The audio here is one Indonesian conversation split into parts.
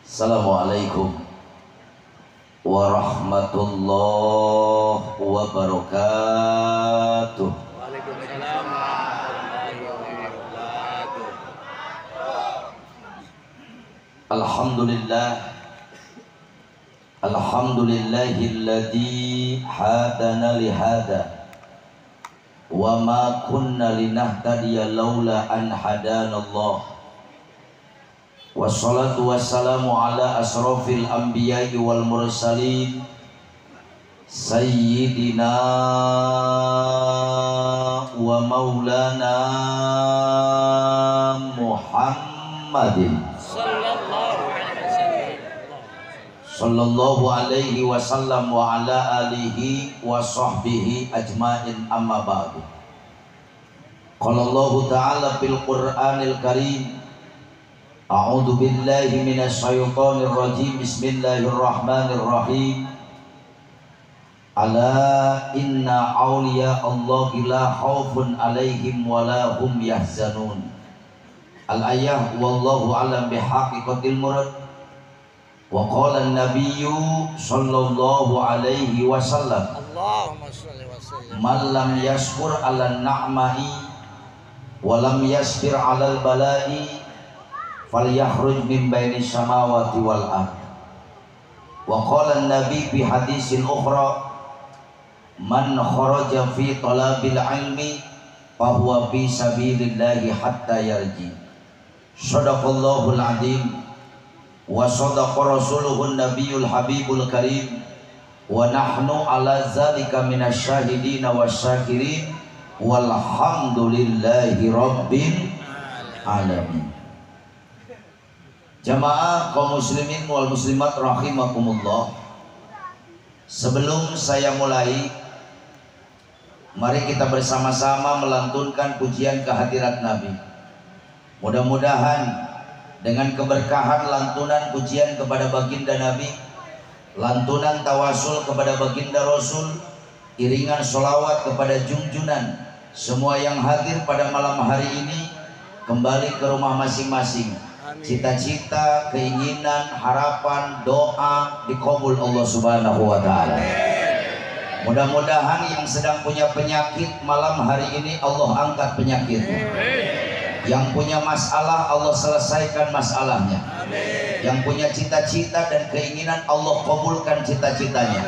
Assalamualaikum warahmatullahi wabarakatuh. Waalaikumsalam warahmatullahi wabarakatuh. Alhamdulillah, alhamdulillahilladzi hadana lihada wa ma kunna linahtadiya laula an hadanallah. Wassalatu wassalamu ala asrafil anbiya'i wal mursalin sayyidina wa maulana Muhammadin sallallahu alaihi wasallam wa ala alihi wa sahbihi ajmain, amma ba'du. Qala Allah ta'ala fil Qur'anil Karim, a'udzu billahi minasy syaithanir rajim, bismillahirrahmanirrahim. Ala inna awliya Allahi la khaufun alaihim wa la hum yahzanun. Al-ayah wallahu alam bihaqiqatil murad. Wa qala an-nabiyyu sallallahu alaihi wasallam, Allahumma shalli wa sallim. man lam yashkur 'alan na'ma'i wa lam yasbir 'alal bala'i falyakhruj min baini samawati wal ard. Wa qala an-nabi fi hadisin ukhra, man kharaja fi talabil ilmi fa huwa fi sabilillahi hatta yarji. Shadaqallahul azim wa sadaqa rasuluhun nabiyul habibul karim wa nahnu ala zalika minasyahidina wasyakirin walhamdulillahi rabbil alamin. Jamaah kaum muslimin wal muslimat rahimakumullah, sebelum saya mulai, mari kita bersama-sama melantunkan pujian kehadirat Nabi. Mudah-mudahan dengan keberkahan lantunan pujian kepada baginda Nabi, lantunan tawasul kepada baginda Rasul, iringan sholawat kepada junjunan semua yang hadir pada malam hari ini kembali ke rumah masing-masing. Cita-cita, keinginan, harapan, doa dikabul Allah Subhanahu wa ta'ala. Mudah-mudahan yang sedang punya penyakit malam hari ini Allah angkat penyakitnya. Yang punya masalah Allah selesaikan masalahnya. Yang punya cita-cita dan keinginan Allah kabulkan cita-citanya.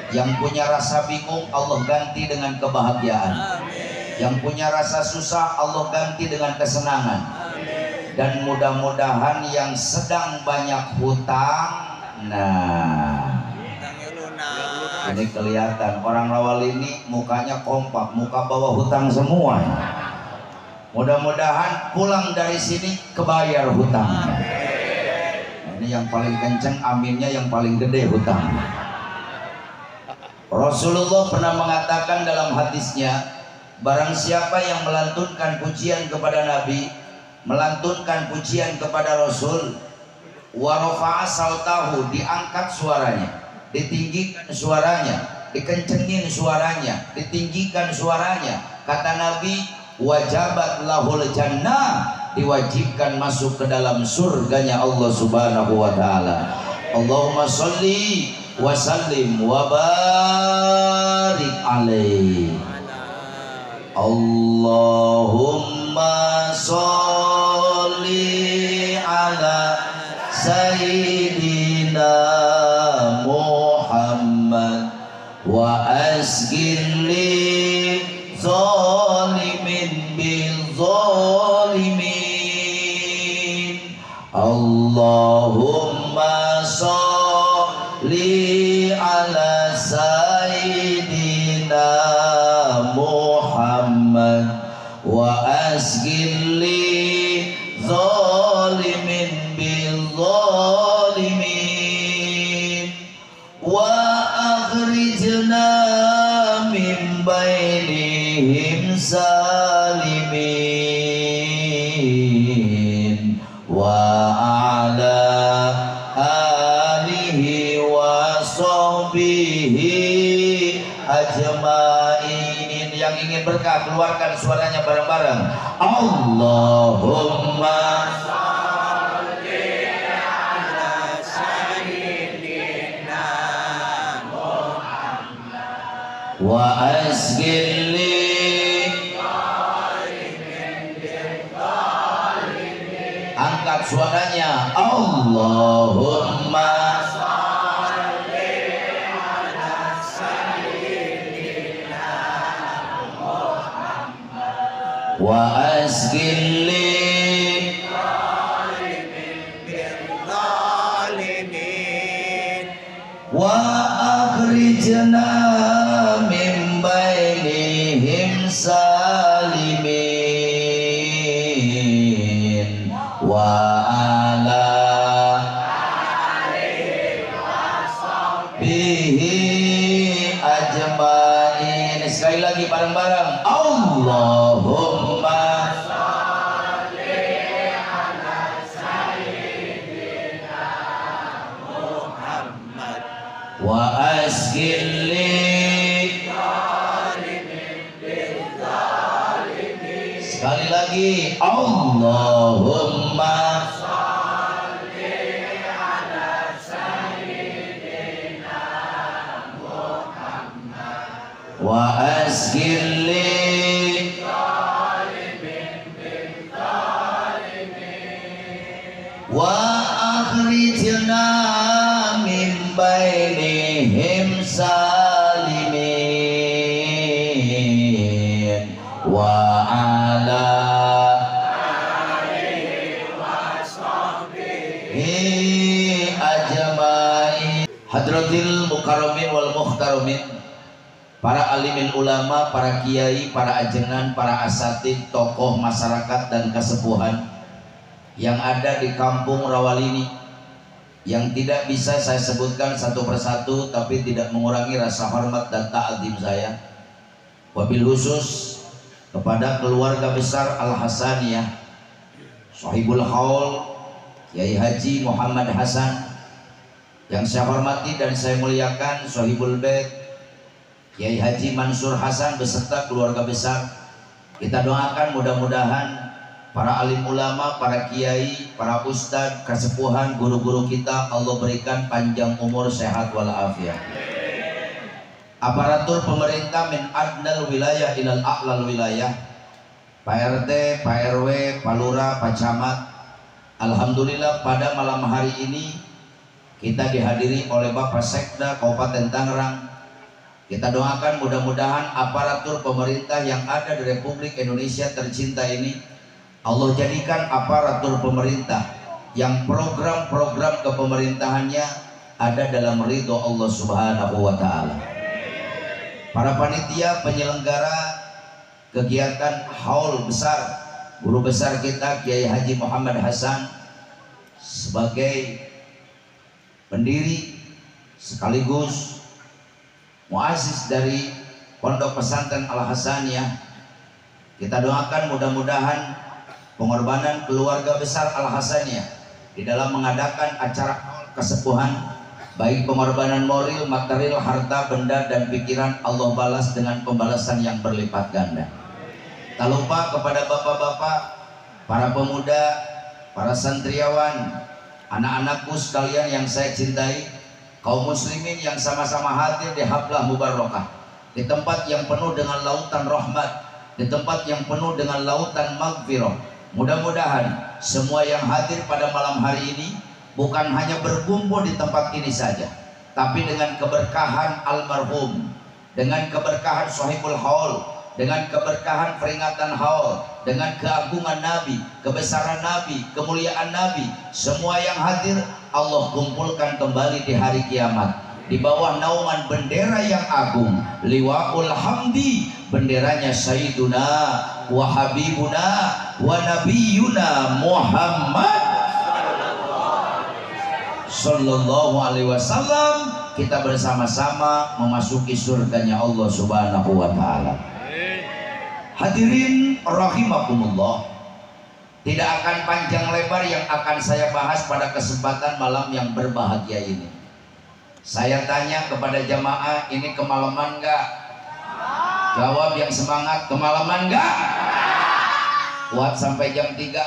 Yang punya rasa bingung Allah ganti dengan kebahagiaan. Yang punya rasa susah Allah ganti dengan kesenangan. Dan mudah-mudahan yang sedang banyak hutang, nah ini kelihatan orang Rawal ini mukanya kompak, muka bawah hutang semua. Mudah-mudahan pulang dari sini kebayar hutangnya. Ini yang paling kenceng aminnya, yang paling gede hutang. Rasulullah pernah mengatakan dalam hadisnya, barang siapa yang melantunkan pujian kepada Nabi, melantunkan pujian kepada Rasul, wa rafa'a sautahu, diangkat suaranya, ditinggikan suaranya, dikencengin suaranya, ditinggikan suaranya, kata Nabi, wajabat lahul jannah, diwajibkan masuk ke dalam surganya Allah Subhanahu wa ta'ala. Allahumma sholli wa sallim wa barik alaihi. Allahumma sholli ala sayyidina Muhammad wa asgilli zalimin bil zalimin. Allahumma sholli ala sayyidina Muhammad wa asgilli zalimin bil zalimin wa akhrijna min bainihim salimin wa ala alihi wa sahbihi ajmain. Yang ingin berkah keluarkan suaranya bareng-bareng. Allahumma sholli ala wa asgilli angkat suaranya Allahumma wa asgilli wa akhrijna min bainihim salimin wa ala bihi ajmain. Sekali lagi bareng-bareng Allahumma wa asgilli. Sekali lagi Allahumma wa asgilli wa akhrijna min bainihim salimin wa ala ajmain. Hadratil mukarramin wal muhtaramin, para alimin ulama, para kiai, para ajengan, para asatid, tokoh masyarakat dan kesepuhan yang ada di kampung Rawalini, yang tidak bisa saya sebutkan satu persatu tapi tidak mengurangi rasa hormat dan ta'zim saya. Wabil khusus kepada keluarga besar Al-Hasaniyah, Sahibul Haul Kiai Haji Muhammad Hasan, yang saya hormati dan saya muliakan Sahibul Bait Kiai Haji Mansur Hasan beserta keluarga besar. Kita doakan mudah-mudahan para alim ulama, para kiai, para ustadz, kesepuhan, guru-guru kita Allah berikan panjang umur, sehat walafiat. Aparatur pemerintah min adnal wilayah ilal a'lal wilayah, Pak RT, Pak RW, Pak Lurah, Pak Camat. Alhamdulillah pada malam hari ini kita dihadiri oleh Bapak Sekda Kabupaten Tangerang. Kita doakan mudah-mudahan aparatur pemerintah yang ada di Republik Indonesia tercinta ini Allah jadikan aparatur pemerintah yang program-program kepemerintahannya ada dalam ridho Allah Subhanahu wa Ta'ala. Para panitia penyelenggara kegiatan haul besar, guru besar kita Kiai Haji Muhammad Hasan sebagai pendiri sekaligus muassis dari Pondok Pesantren Al-Hasaniyah. Kita doakan mudah-mudahan pengorbanan keluarga besar Al-Hasaniyah di dalam mengadakan acara kesepuhan, baik pengorbanan moral, material, harta, benda dan pikiran, Allah balas dengan pembalasan yang berlipat ganda. Tak lupa kepada bapak-bapak, para pemuda, para santriawan, anak-anakku sekalian yang saya cintai, kaum muslimin yang sama-sama hadir di haflah mubarakah, di tempat yang penuh dengan lautan rahmat, di tempat yang penuh dengan lautan maghfirah. Mudah-mudahan semua yang hadir pada malam hari ini bukan hanya berkumpul di tempat ini saja, tapi dengan keberkahan almarhum, dengan keberkahan Sahibul Haul, dengan keberkahan peringatan haul, dengan keagungan Nabi, kebesaran Nabi, kemuliaan Nabi, semua yang hadir Allah kumpulkan kembali di hari kiamat di bawah naungan bendera yang agung, liwaul hamdi, benderanya Sayyiduna wa Habibuna wa Nabiyuna Muhammad Sallallahu Alaihi Wasallam. Kita bersama-sama memasuki surganya Allah Subhanahu wa Ta'ala. Hadirin rahimakumullah, tidak akan panjang lebar yang akan saya bahas pada kesempatan malam yang berbahagia ini. Saya tanya kepada jamaah, ini kemalaman enggak? Jawab yang semangat, kemalaman enggak? Kuat sampai jam 3?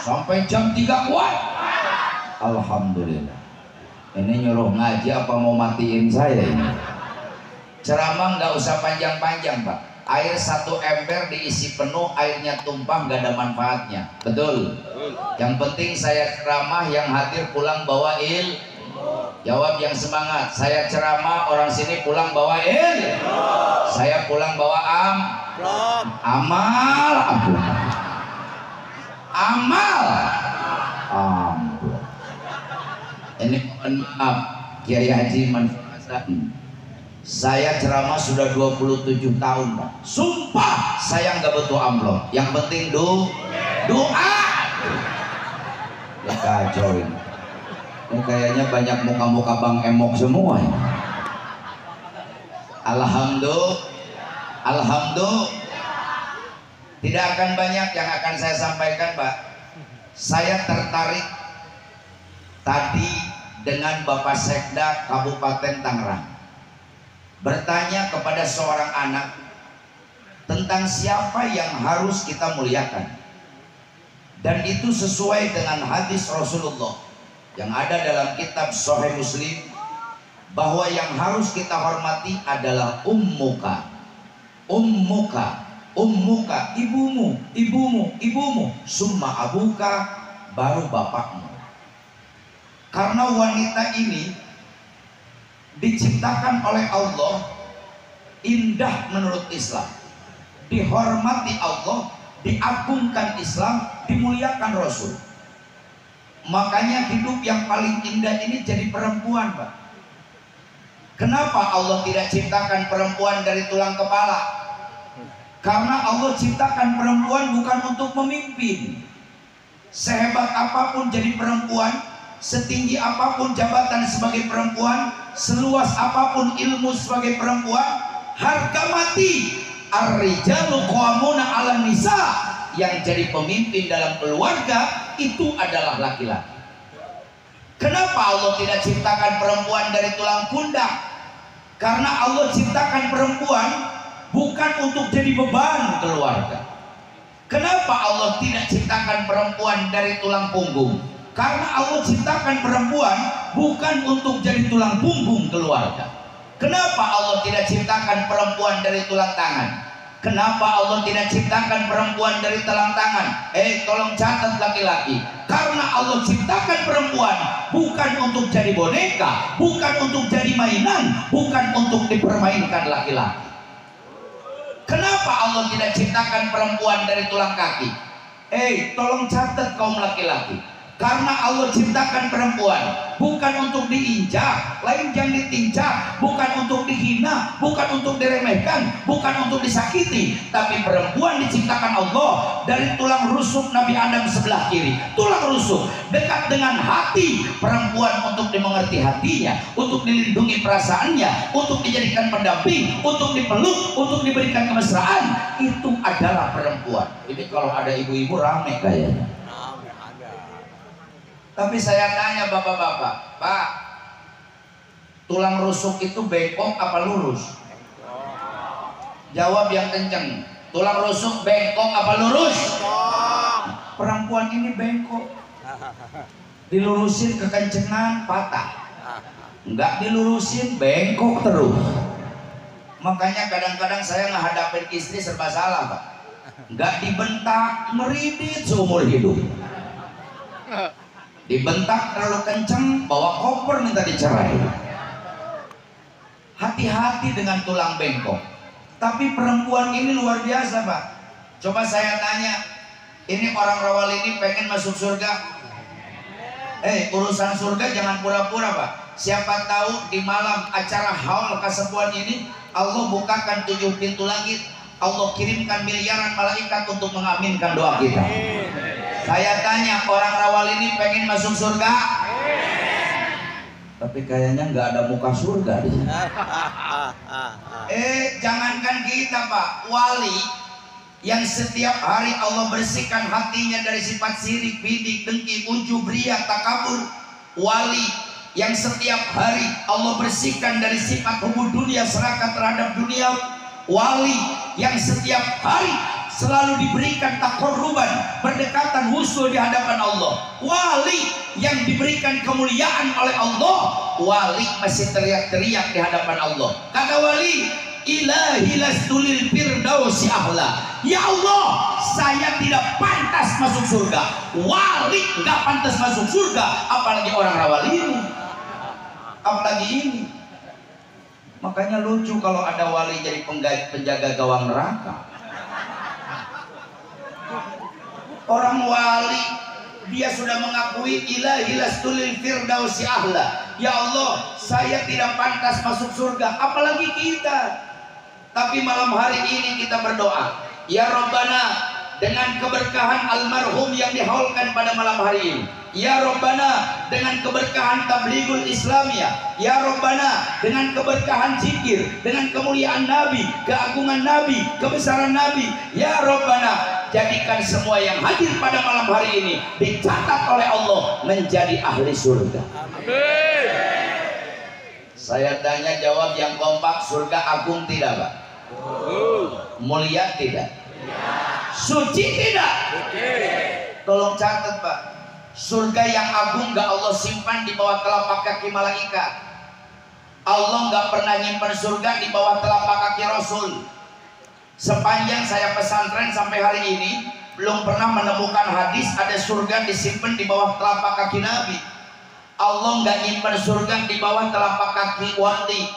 Sampai jam 3 kuat? Alhamdulillah. Ini nyuruh ngaji apa mau matiin saya ini? Ceramah nggak usah panjang-panjang Pak. Air 1 ember diisi penuh, airnya tumpah nggak ada manfaatnya. Betul? Yang penting saya ceramah, yang hadir pulang bawa Jawab yang semangat. Saya ceramah, orang sini pulang bawa Saya pulang bawa amal. Amal. Ini maaf, Kiai Haji Manfaat. Saya ceramah sudah 27 tahun Pak. Sumpah saya nggak butuh amplop. Yang penting doa. Ya kacau ini. Ini kayaknya banyak muka-muka Bang Emok semua ya. Alhamdulillah. Tidak akan banyak yang akan saya sampaikan Pak. Saya tertarik tadi dengan Bapak Sekda Kabupaten Tangerang bertanya kepada seorang anak tentang siapa yang harus kita muliakan, dan itu sesuai dengan hadis Rasulullah yang ada dalam kitab Sahih Muslim, bahwa yang harus kita hormati adalah ummuka, ibumu, summa abuka, baru bapakmu. Karena wanita ini diciptakan oleh Allah indah menurut Islam, dihormati Allah, diagungkan Islam, dimuliakan Rasul. Makanya hidup yang paling indah ini jadi perempuan Pak. Kenapa Allah tidak ciptakan perempuan dari tulang kepala? Karena Allah ciptakan perempuan bukan untuk memimpin. Sehebat apapun jadi perempuan, setinggi apapun jabatan sebagai perempuan, seluas apapun ilmu sebagai perempuan, harga mati. Ar-rijalu qawwamuna 'alan nisa. Yang jadi pemimpin dalam keluarga itu adalah laki-laki. Kenapa Allah tidak ciptakan perempuan dari tulang pundak? Karena Allah ciptakan perempuan bukan untuk jadi beban keluarga. Kenapa Allah tidak ciptakan perempuan dari tulang punggung? Karena Allah ciptakan perempuan bukan untuk jadi tulang punggung keluarga. Kenapa Allah tidak ciptakan perempuan dari tulang tangan? Kenapa Allah tidak ciptakan perempuan dari tulang tangan? Tolong catat laki-laki. Karena Allah ciptakan perempuan bukan untuk jadi boneka, bukan untuk jadi mainan, bukan untuk dipermainkan laki-laki. Kenapa Allah tidak ciptakan perempuan dari tulang kaki? Tolong catat kaum laki-laki. Karena Allah ciptakan perempuan bukan untuk diinjak, lain yang ditinjak, bukan untuk dihina, bukan untuk diremehkan, bukan untuk disakiti. Tapi perempuan diciptakan Allah dari tulang rusuk Nabi Adam sebelah kiri, tulang rusuk dekat dengan hati perempuan, untuk dimengerti hatinya, untuk dilindungi perasaannya, untuk dijadikan pendamping, untuk dipeluk, untuk diberikan kemesraan. Itu adalah perempuan. Ini kalau ada ibu-ibu rame kayaknya. Tapi saya tanya bapak-bapak, Pak, tulang rusuk itu bengkok apa lurus? Jawab yang kenceng. Tulang rusuk bengkok apa lurus? Perempuan ini bengkok. Dilurusin kekencengan patah. Enggak dilurusin bengkok terus. Makanya kadang-kadang saya ngehadapin istri serba salah Pak. Enggak dibentak, meridit seumur hidup. Dibentak terlalu kenceng, bawa koper minta dicerai. Hati-hati dengan tulang bengkok. Tapi perempuan ini luar biasa Pak. Coba saya tanya, ini orang Rawalini pengen masuk surga? Urusan surga jangan pura-pura Pak. Siapa tahu di malam acara haul kesepuan ini Allah bukakan 7 pintu langit, Allah kirimkan miliaran malaikat untuk mengaminkan doa kita. Saya tanya, orang Rawalini pengen masuk surga? Tapi kayaknya nggak ada muka surga di sini. Jangankan kita Pak, wali yang setiap hari Allah bersihkan hatinya dari sifat sirik, bidik, dengki, ujub, riya, takabur. Wali yang setiap hari Allah bersihkan dari sifat hubud dunia, serakah terhadap dunia. Wali yang setiap hari selalu diberikan takoruban, berdekatan wusul di hadapan Allah. Wali yang diberikan kemuliaan oleh Allah, wali masih teriak-teriak di hadapan Allah. Kata wali, ilahi lastulil firdausi ahla. Ya Allah, saya tidak pantas masuk surga. Wali nggak pantas masuk surga, apalagi orang rawali ini, apalagi ini. Makanya lucu kalau ada wali jadi penjaga gawang neraka. Orang wali dia sudah mengakui ilahi lastulil firdausi ahla. Ya Allah, saya tidak pantas masuk surga, apalagi kita. Tapi malam hari ini kita berdoa, ya Rabbana, dengan keberkahan almarhum yang dihaulkan pada malam hari ini, ya Rabbana, dengan keberkahan Tablighul Islamiyah, ya Rabbana, dengan keberkahan zikir, dengan kemuliaan Nabi, keagungan Nabi, kebesaran Nabi, ya Rabbana, jadikan semua yang hadir pada malam hari ini dicatat oleh Allah menjadi ahli surga. Amin. Saya tanya jawab yang kompak, surga agung tidak Pak? Mulia tidak? Suci tidak? Tolong catat Pak, surga yang agung gak Allah simpan di bawah telapak kaki malaikat. Allah gak pernah nyimpan surga di bawah telapak kaki Rasul. Sepanjang saya pesantren sampai hari ini belum pernah menemukan hadis ada surga disimpan di bawah telapak kaki Nabi. Allah gak nyimpan surga di bawah telapak kaki wali.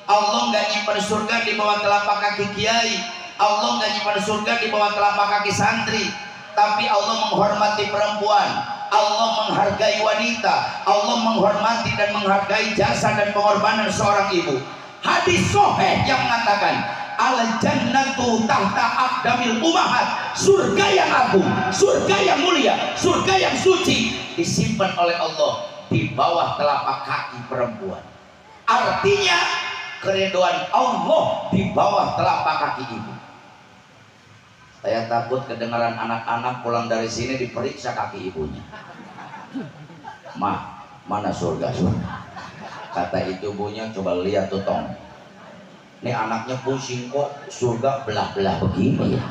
Allah gak nyimpan surga di bawah telapak kaki kiai. Allah gak nyimpan surga di bawah telapak kaki santri. Tapi Allah menghormati perempuan, Allah menghargai wanita, Allah menghormati dan menghargai jasa dan pengorbanan seorang ibu. Hadis sahih yang mengatakan al jannatu tahta aqdamil ummahat, surga yang agung, surga yang mulia, surga yang suci disimpan oleh Allah di bawah telapak kaki perempuan. Artinya keridhaan Allah di bawah telapak kaki ibu. Saya takut kedengaran anak-anak pulang dari sini diperiksa kaki ibunya. Mah, mana surga? Kata ibunya, coba lihat tuh Tong. Ini anaknya pusing kok, surga belah-belah begini ya.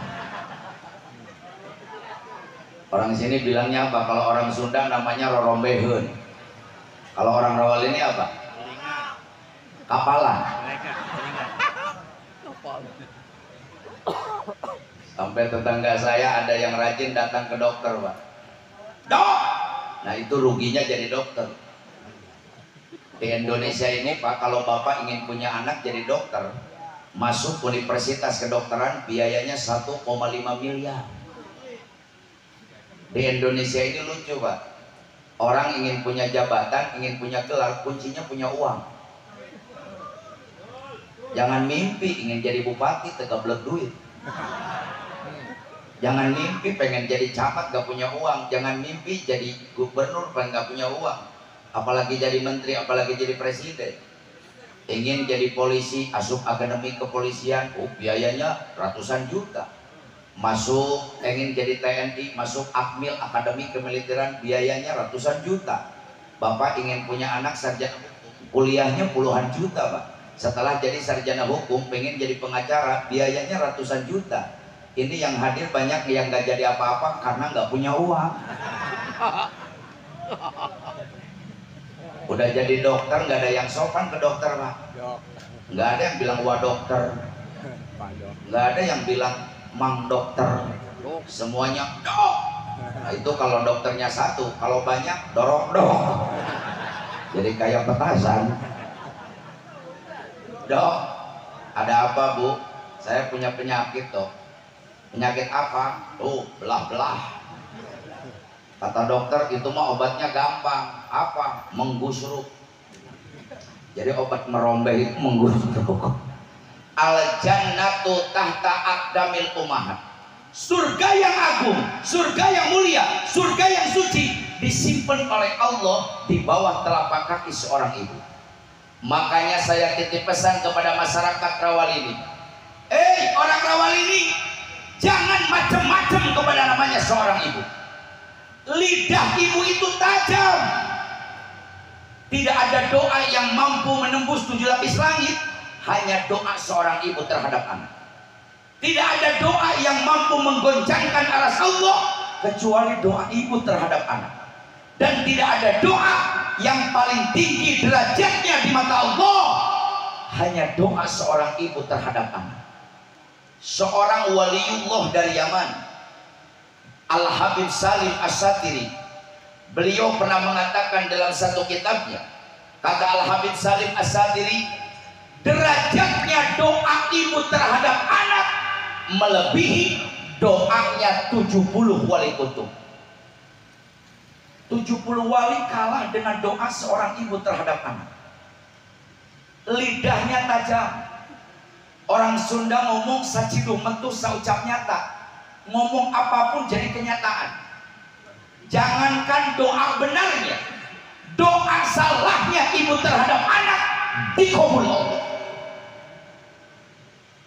Orang sini bilangnya apa? Kalau orang Sunda namanya rorombeheun. Kalau orang Rawal ini apa? Kapalan. Sampai tetangga saya ada yang rajin datang ke dokter Pak. Dok! Nah itu ruginya jadi dokter. Di Indonesia ini Pak, kalau Bapak ingin punya anak jadi dokter, masuk universitas kedokteran biayanya 1,5 miliar. Di Indonesia ini lucu Pak, orang ingin punya jabatan, ingin punya gelar, kuncinya punya uang. Jangan mimpi ingin jadi bupati tegak duit. Jangan mimpi pengen jadi camat gak punya uang. Jangan mimpi jadi gubernur pengen gak punya uang, apalagi jadi menteri, apalagi jadi presiden. Ingin jadi polisi, asup akademi kepolisian, biayanya ratusan juta. Masuk, ingin jadi TNI, masuk Akmil, akademi kemiliteran, biayanya ratusan juta. Bapak ingin punya anak sarjana hukum, kuliahnya puluhan juta Pak. Setelah jadi sarjana hukum, pengen jadi pengacara, biayanya ratusan juta. Ini yang hadir banyak yang gak jadi apa-apa karena gak punya uang. Udah jadi dokter gak ada yang sopan ke dokter Pak. Gak ada yang bilang wah dokter, gak ada yang bilang mang dokter, semuanya dok. Nah, itu kalau dokternya satu, kalau banyak dorok dok. Jadi kayak petasan. Dok, ada apa Bu? Saya punya penyakit dok. Penyakit apa? Tuh, belah-belah. Kata dokter itu mah obatnya gampang. Apa? Menggusruk. Jadi obat merombeh itu menggusruk. Al jannatu tahta aqdamil ummahat. Surga yang agung, surga yang mulia, surga yang suci disimpan oleh Allah di bawah telapak kaki seorang ibu. Makanya saya titip pesan kepada masyarakat Rawalini. Orang Rawalini, jangan macam-macam kepada namanya seorang ibu. Lidah ibu itu tajam. Tidak ada doa yang mampu menembus 7 lapis langit, hanya doa seorang ibu terhadap anak. Tidak ada doa yang mampu menggoncangkan aras Allah kecuali doa ibu terhadap anak. Dan tidak ada doa yang paling tinggi derajatnya di mata Allah hanya doa seorang ibu terhadap anak. Seorang waliullah dari Yaman, Al-Habib Salim As-Satiri, beliau pernah mengatakan dalam satu kitabnya, kata Al-Habib Salim As-Satiri, derajatnya doa ibu terhadap anak melebihi doanya 70 wali kutub. 70 wali kalah dengan doa seorang ibu terhadap anak. Lidahnya tajam. Orang Sunda ngomong sacidung metu saucap nyata. Ngomong apapun jadi kenyataan. Jangankan doa benarnya, doa salahnya ibu terhadap anak dikabul Allah.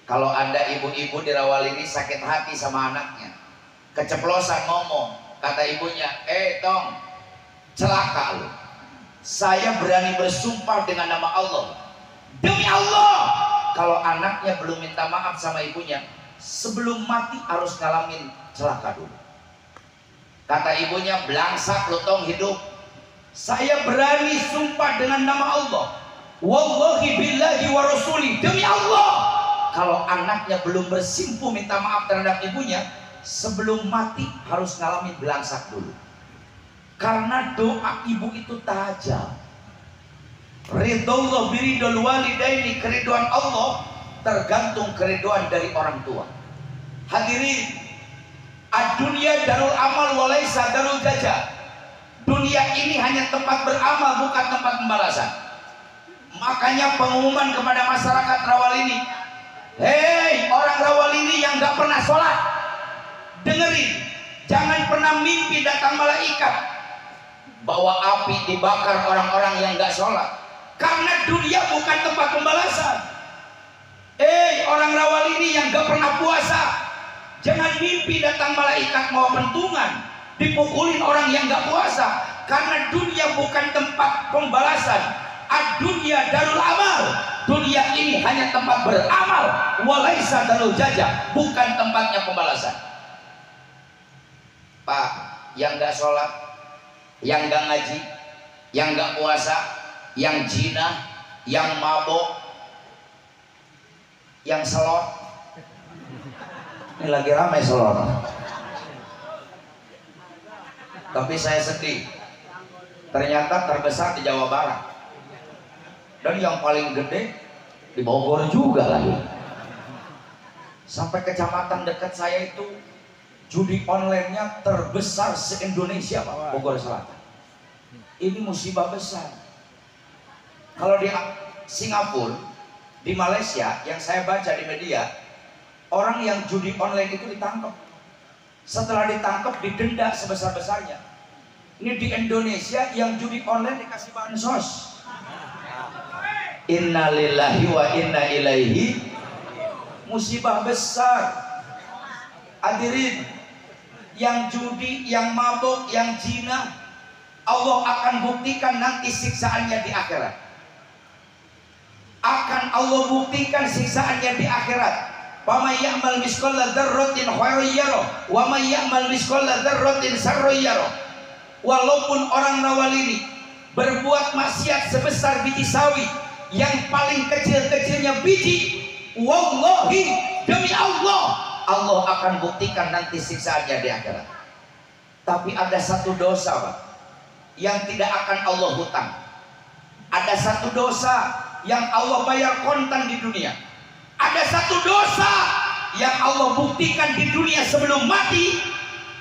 Kalau Anda ibu-ibu di Rawalini sakit hati sama anaknya, keceplosan ngomong, kata ibunya, Tong, celaka lu. Saya berani bersumpah dengan nama Allah, demi Allah, kalau anaknya belum minta maaf sama ibunya, sebelum mati harus ngalamin celaka dulu. Kata ibunya, belangsak lu Tong hidup. Saya berani sumpah dengan nama Allah, wallahi billahi wa rasuli, demi Allah, kalau anaknya belum bersimpu minta maaf terhadap ibunya, sebelum mati harus ngalamin belangsak dulu. Karena doa ibu itu tajam. Ridullah biridul walidaini, keriduan Allah tergantung keriduan dari orang tua. Hadirin, ad-dunya darul amal walaysa darul jazaa. Dunia ini hanya tempat beramal, bukan tempat pembalasan. Makanya pengumuman kepada masyarakat Rawalini, hei orang Rawalini yang gak pernah sholat, dengerin, jangan pernah mimpi datang malaikat bawa api dibakar orang-orang yang gak sholat. Karena dunia bukan tempat pembalasan. Orang Rawalini yang gak pernah puasa, jangan mimpi datang malaikat mau pentungan dipukulin orang yang gak puasa. Karena dunia bukan tempat pembalasan. Ad-dunya darul amal, dunia ini hanya tempat beramal, walaysa darul jazaa, bukan tempatnya pembalasan. Pak, yang gak sholat, yang gak ngaji, yang gak puasa, yang zina, yang mabok, yang selot, ini lagi ramai selot. Tapi saya sedih, ternyata terbesar di Jawa Barat. Dan yang paling gede di Bogor juga lagi. Sampai kecamatan dekat saya itu judi online-nya terbesar se-Indonesia, Pak, Bogor Selatan. Ini musibah besar. Kalau di Singapura, di Malaysia, yang saya baca di media, orang yang judi online itu ditangkap. Setelah ditangkap didenda sebesar-besarnya. Ini di Indonesia yang judi online dikasih bansos. Inna lillahi wa inna ilaihi, musibah besar. Hadirin, yang judi, yang mabuk, yang zina, Allah akan buktikan nanti siksaannya di akhirat. Akan Allah buktikan siksaannya di akhirat. Wa may ya'mal misqala dzarratin khairan yarah wa may ya'mal misqala dzarratin syarran yarah. Walaupun orang Rawalini berbuat maksiat sebesar biji sawi, yang paling kecil-kecilnya biji, wallahi, demi Allah, Allah akan buktikan nanti siksaannya di akhirat. Tapi ada satu dosa, Pak, yang tidak akan Allah hutang. Ada satu dosa yang Allah bayar kontan di dunia. Ada satu dosa yang Allah buktikan di dunia sebelum mati,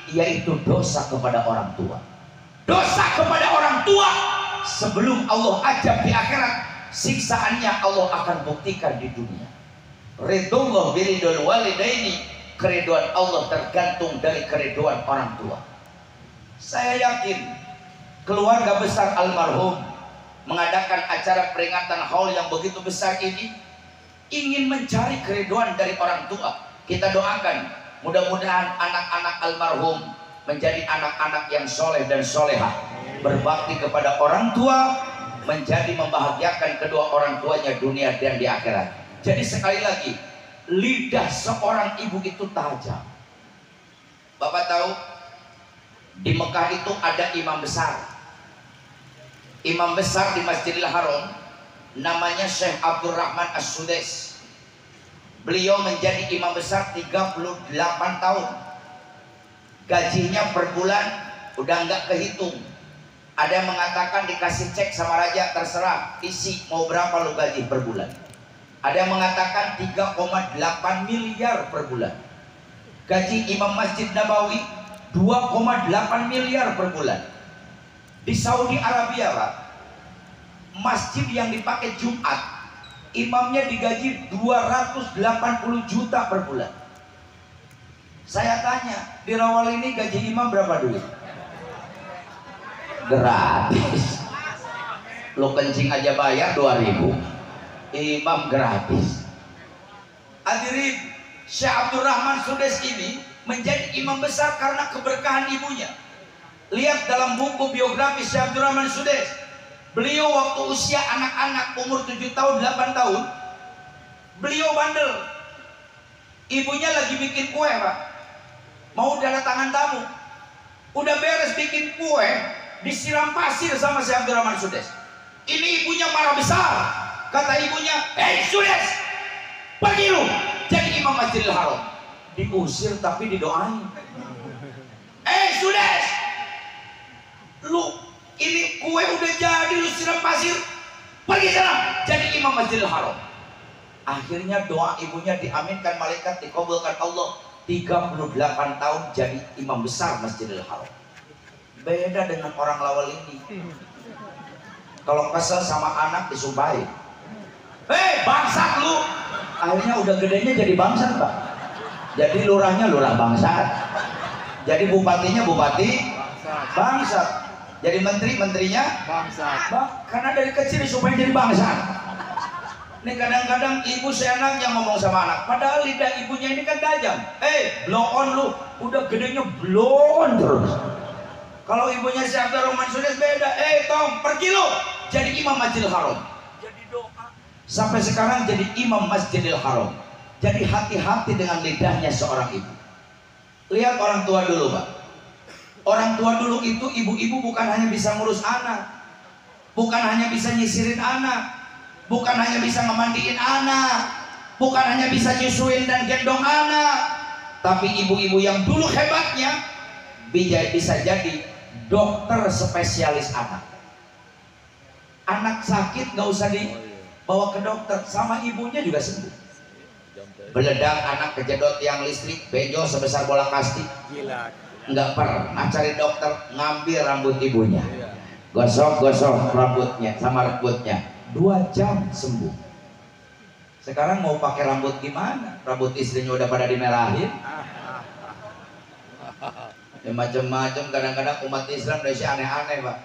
yaitu dosa kepada orang tua. Dosa kepada orang tua sebelum Allah ajab di akhirat, siksaannya Allah akan buktikan di dunia. Ridullah biridul walidaini, keriduan Allah tergantung dari keriduan orang tua. Saya yakin keluarga besar almarhum mengadakan acara peringatan haul yang begitu besar ini ingin mencari keriduan dari orang tua. Kita doakan mudah-mudahan anak-anak almarhum menjadi anak-anak yang soleh dan solehah, berbakti kepada orang tua, menjadi membahagiakan kedua orang tuanya dunia dan di akhirat. Jadi sekali lagi, lidah seorang ibu itu tajam. Bapak tahu di Mekah itu ada imam besar. Imam besar di Masjidil Haram namanya Syekh Abdurrahman As-Sudais. Beliau menjadi imam besar 38 tahun. Gajinya per bulan udah nggak kehitung. Ada yang mengatakan dikasih cek sama raja, terserah isi mau berapa lo gaji per bulan. Ada yang mengatakan 3,8 miliar per bulan. Gaji imam Masjid Nabawi 2,8 miliar per bulan. Di Saudi Arabia, Pak, masjid yang dipakai Jumat, imamnya digaji 280 juta per bulan. Saya tanya, di Rawal ini gaji imam berapa duit? Gratis. Lo kencing aja bayar 2.000. Imam gratis. Hadirin, Syekh Abdurrahman Sudais ini menjadi imam besar karena keberkahan ibunya. Lihat dalam buku biografi Syekh Abdurrahman Sudais. Beliau waktu usia anak-anak umur 7 tahun, 8 tahun, beliau bandel. Ibunya lagi bikin kue, Pak. Mau datangan tamu. Udah beres bikin kue, disiram pasir sama Syekh Abdurrahman Sudais. Ini ibunya marah besar. Kata ibunya, "Hei Sudais, pergi lu jadi imam Masjidil Haram." Diusir tapi didoain. "Hei Sudais, lu ini kue udah jadi, lu siram pasir, pergi sana jadi imam Masjidil Haram." Akhirnya doa ibunya diaminkan malaikat, dikabulkan Allah. 38 tahun jadi imam besar Masjidil Haram. Beda dengan orang Lawal ini. Kalau kesel sama anak disumpahin, "Hei bangsat lu." Akhirnya udah gedenya jadi bangsat, Pak. Jadi lurahnya lurah bangsat, jadi bupatinya bupati bangsat, jadi menterinya bangsat. Karena dari kecil disumpahin jadi bangsat. Ini kadang-kadang ibu seenaknya ngomong sama anak, padahal lidah ibunya ini kan tajam. Blow on lu, udah gedenya blow on terus. Kalau ibunya Syekh Abdurrahman Sudais beda. Tom, pergi lu jadi imam Masjidil Haram. Jadi doa. Sampai sekarang jadi imam Masjidil Haram. Jadi hati-hati dengan lidahnya seorang ibu. Lihat orang tua dulu, Pak. Orang tua dulu itu ibu-ibu bukan hanya bisa ngurus anak, bukan hanya bisa nyisirin anak, bukan hanya bisa ngemandiin anak, bukan hanya bisa nyusuin dan gendong anak, tapi ibu-ibu yang dulu hebatnya bisa jadi dokter spesialis anak. Anak sakit nggak usah dibawa ke dokter, sama ibunya juga sembuh. Beledang anak kejedot tiang listrik, bejo sebesar bola kasti, nggak pernah cari dokter, ngambil rambut ibunya, gosok-gosok rambutnya sama rambutnya, 2 jam sembuh. Sekarang mau pakai rambut gimana? Rambut istrinya udah pada dimerahin. Ya macam-macam. Kadang-kadang umat Islam dari aneh-aneh, Pak.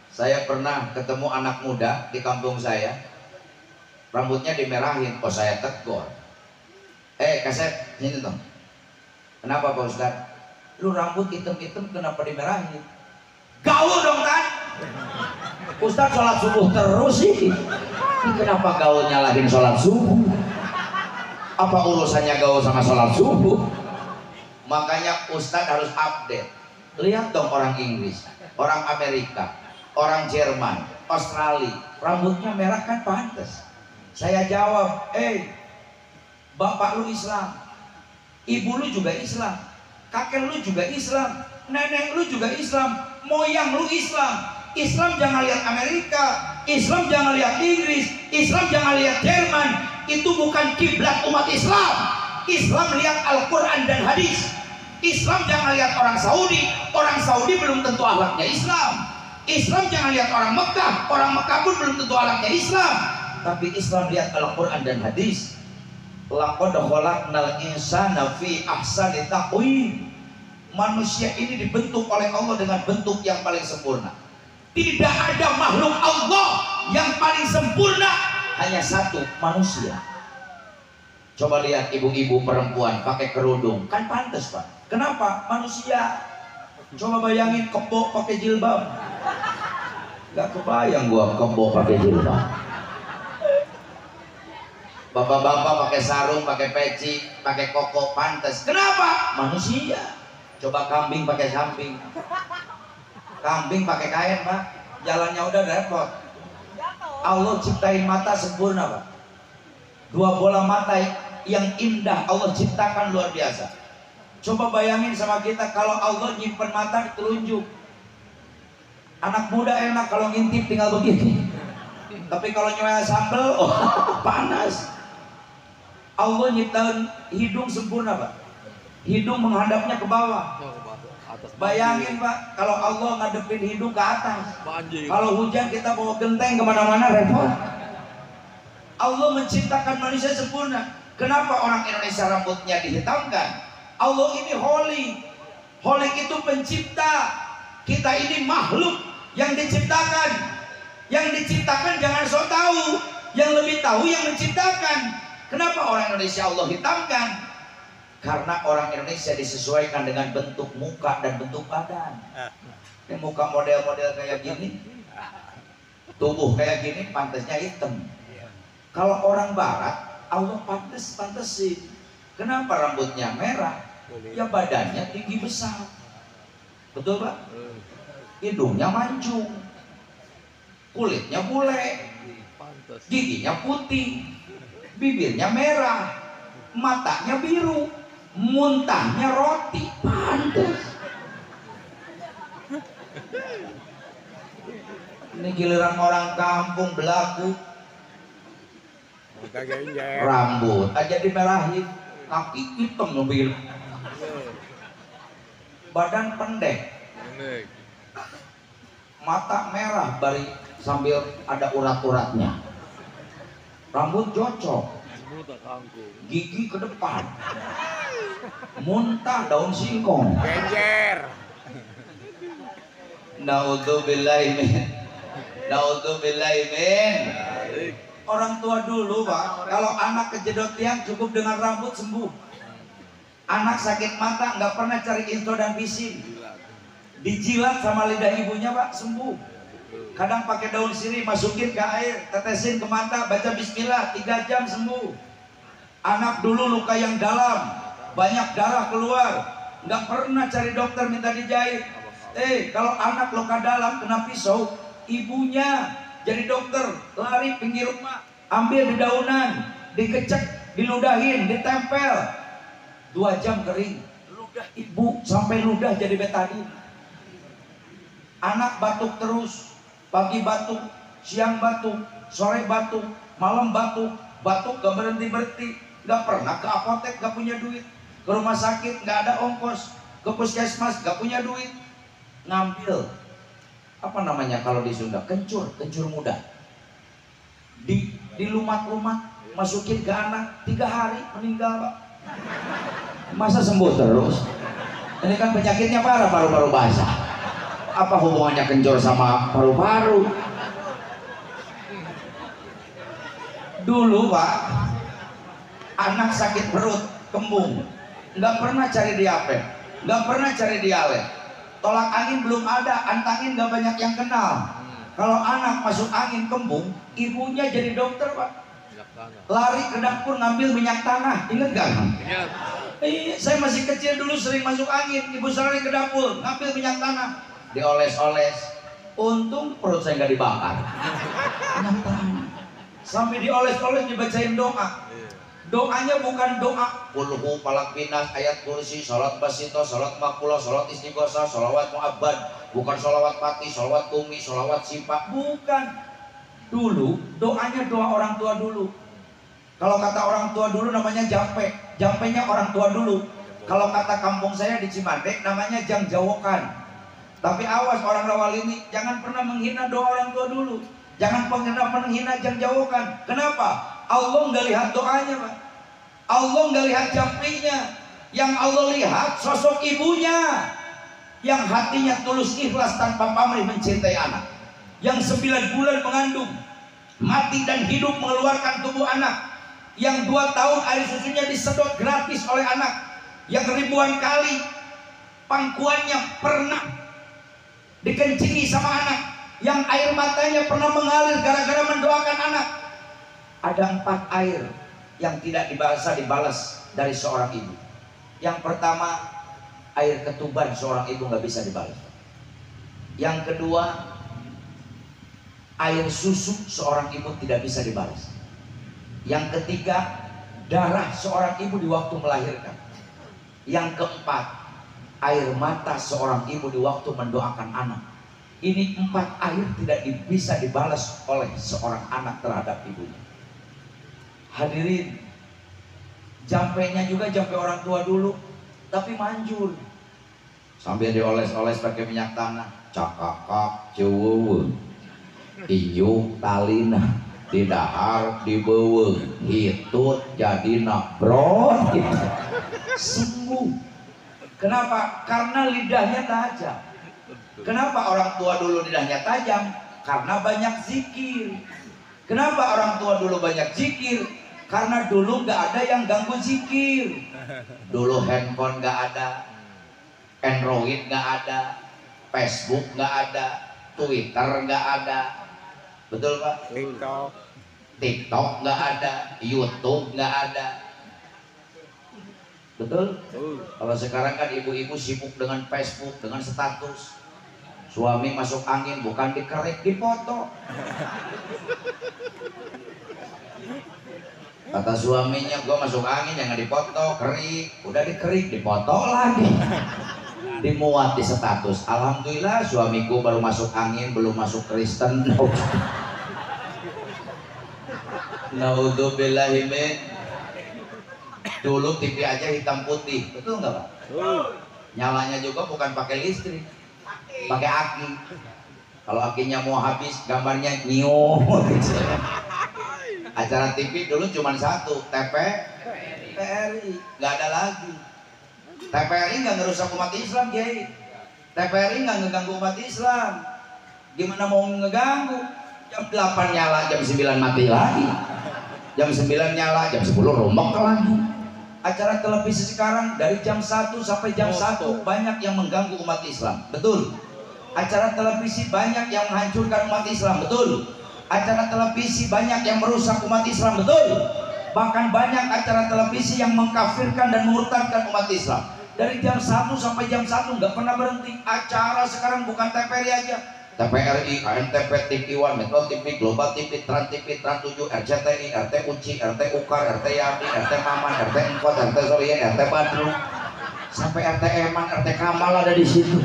Saya pernah ketemu anak muda di kampung saya, rambutnya dimerahin. Oh, saya tegur, Kasep, sini dong. Kenapa Pak Ustadz? Lu rambut hitam-hitam kenapa dimerahin? Gaul dong kan? Ustadz sholat subuh terus sih. Ini kenapa gaul nyalahin sholat subuh? Apa urusannya gaul sama sholat subuh? Makanya Ustadz harus update. Lihat dong orang Inggris, orang Amerika, orang Jerman, Australia, rambutnya merah kan pantas. Saya jawab, bapak lu Islam, ibu lu juga Islam, kakek lu juga Islam, nenek lu juga Islam, moyang lu Islam. Islam jangan lihat Amerika, Islam jangan lihat Inggris, Islam jangan lihat Jerman. Itu bukan kiblat umat Islam. Islam lihat Al-Quran dan hadis. Islam jangan lihat orang Saudi belum tentu akhlaknya Islam. Islam jangan lihat orang Mekah pun belum tentu akhlaknya Islam. Tapi Islam lihat Al-Quran dan hadis. Laqad khalaqnal insana fi ahsani taqwim. Manusia ini dibentuk oleh Allah dengan bentuk yang paling sempurna. Tidak ada makhluk Allah yang paling sempurna, hanya satu, manusia. Coba lihat ibu-ibu perempuan pakai kerudung, kan pantas, Pak. Kenapa? Manusia. Coba bayangin kebo pakai jilbab. Gak kebayang gua kebo pakai jilbab. Bapak-bapak pakai sarung, pakai peci, pakai koko, pantes. Kenapa? Manusia. Coba kambing pakai samping. Kambing pakai kain, Pak. Jalannya udah repot. Allah ciptain mata sempurna, Pak. Dua bola mata yang indah Allah ciptakan luar biasa. Coba bayangin sama kita kalau Allah nyimpen mata telunjuk. Anak muda enak kalau ngintip tinggal begini. Tapi kalau nyoya sambel, oh, panas. Allah nyiptain hidung sempurna, Pak. Hidung menghadapnya ke bawah. Bayangin, Pak, kalau Allah ngadepin hidung ke atas. Kalau hujan kita bawa genteng kemana-mana repot. Allah menciptakan manusia sempurna. Kenapa orang Indonesia rambutnya dihitamkan? Allah ini holy. Holy itu pencipta. Kita ini makhluk yang diciptakan. Yang diciptakan jangan sok tahu. Yang lebih tahu yang menciptakan. Kenapa orang Indonesia Allah hitamkan? Karena orang Indonesia disesuaikan dengan bentuk muka dan bentuk badan. Ini muka model-model kayak gini, tubuh kayak gini, pantasnya hitam. Kalau orang Barat, Allah pantesin. Kenapa rambutnya merah? Ya badannya tinggi besar. Betul, Pak? Hidungnya mancung, kulitnya bule, giginya putih, bibirnya merah, matanya biru, muntahnya roti. Pantes. Ini giliran orang kampung belagu, rambut aja dimerahin, kaki hitam mobil, badan pendek, mata merah bari sambil ada urat-uratnya, rambut cocok, gigi ke depan, muntah daun singkong. Genjer. Naudzubillahi min. Orang tua dulu, Pak, kalau anak kejedot tiang cukup dengan rambut sembuh. Anak sakit mata nggak pernah cari insto dan pisin, dijilat sama lidah ibunya, Pak, sembuh. Kadang pakai daun sirih masukin ke air, tetesin ke mata, baca bismillah, 3 jam sembuh. Anak dulu luka yang dalam, banyak darah keluar, nggak pernah cari dokter minta dijahit. Kalau anak luka dalam kena pisau, ibunya jadi dokter, lari pinggir rumah, ambil dedaunan, dikecek, diludahin, ditempel, 2 jam kering. Ludah ibu sampai ludah jadi betadin. Anak batuk terus, pagi batuk, siang batuk, sore batuk, malam batuk, batuk gak berhenti-berhenti, gak pernah ke apotek, gak punya duit, ke rumah sakit gak ada ongkos, ke puskesmas gak punya duit, ngambil apa namanya kalau di Sunda, kencur muda, dilumat-lumat, masukin ke anak, 3 hari meninggal, Pak. Masa sembuh terus? Ini kan penyakitnya parah, paru-paru basah. Apa hubungannya kencur sama paru-paru? Dulu, Pak, anak sakit perut, kembung, nggak pernah cari diapen, nggak pernah cari dialet, tolak angin belum ada, antangin nggak banyak yang kenal. Kalau anak masuk angin kembung, ibunya jadi dokter, Pak. Lari ke dapur ngambil minyak tanah, inget gak? Ingat. Saya masih kecil dulu sering masuk angin, ibu lari ke dapur ngambil minyak tanah, dioles-oles, untung perut saya nggak dibakar. Minyak tanah, sampai dioles-oles dibacain doa. Doanya bukan doa kulhu palak pinas ayat kursi, salat basito, salat makulah, salat istighosah, salawat mu'abbad, bukan salawat pati, salawat umi, salawat sipak, bukan. Dulu doanya doa orang tua dulu. Kalau kata orang tua dulu namanya jampe, jampenya orang tua dulu. Kalau kata kampung saya di Cimandek namanya jang jawokan. Tapi awas orang Rawalini, jangan pernah menghina doa orang tua dulu. Jangan pernah menghina jang jawokan. Kenapa? Allah nggak lihat doanya, Pak. Allah nggak lihat jampenya. Yang Allah lihat sosok ibunya, yang hatinya tulus ikhlas tanpa pamrih mencintai anak, yang 9 bulan mengandung, mati dan hidup mengeluarkan tubuh anak, yang 2 tahun air susunya disedot gratis oleh anak, yang ribuan kali pangkuannya pernah dikencingi sama anak, yang air matanya pernah mengalir gara-gara mendoakan anak. Ada 4 air yang tidak dibalas dari seorang ibu. Yang pertama, air ketuban seorang ibu nggak bisa dibalas. Yang kedua, air susu seorang ibu tidak bisa dibalas. Yang ketiga, darah seorang ibu di waktu melahirkan. Yang keempat, air mata seorang ibu di waktu mendoakan anak. Ini 4 air tidak bisa dibalas oleh seorang anak terhadap ibunya. Hadirin, jampenya juga jampe orang tua dulu, tapi manjur. Sambil dioles-oles pakai minyak tanah, cakakak, cewewe, iyu, talina, didahar, dibewe, hitut, jadi nabrot, gitu. Sembuh. Kenapa? Karena lidahnya tajam. Kenapa orang tua dulu lidahnya tajam? Karena banyak zikir. Kenapa orang tua dulu banyak zikir? Karena dulu nggak ada yang ganggu zikir. Dulu handphone nggak ada, Android nggak ada, Facebook nggak ada, Twitter nggak ada, betul Pak? TikTok nggak ada, YouTube nggak ada, betul? Kalau sekarang kan ibu-ibu sibuk dengan Facebook, dengan status. Suami masuk angin bukan dikerik, dipoto. Kata suaminya, gua masuk angin jangan dipoto, kerik. Udah dikerik, dipoto lagi. Dimuat di status. Alhamdulillah suamiku baru masuk angin, belum masuk Kristen. Naudzubillahi min. Dulu TV aja hitam putih, betul nggak Pak? Nyalanya juga bukan pakai listrik, pakai aki. Kalau akinya mau habis, gambarnya nyium. Acara TV dulu cuma satu, TVRI, nggak ada lagi. TVRI nggak ngerusak umat Islam, Kiai. TVRI nggak ngeganggu umat Islam. Gimana mau ngeganggu? Jam 8 nyala, jam 9 mati lagi. Jam 9 nyala, jam 10 rombok lagi. Acara televisi sekarang dari jam 1 sampai jam 1 banyak yang mengganggu umat Islam, betul. Acara televisi banyak yang menghancurkan umat Islam, betul. Acara televisi banyak yang merusak umat Islam, betul. Bahkan banyak acara televisi yang mengkafirkan dan memurtadkan umat Islam. Dari jam 1 sampai jam 1 nggak pernah berhenti. Acara sekarang bukan TVRI aja, TVRI, ANTV, TV One, Metro TV, Global TV, Trans TV, Trans 7, RCTI, RT Uci, RT Ukar, RT Yadi, RT Maman, RT Engkot, RT Surya, RT Badru, sampai RT Eman, RT Kamal ada di situ.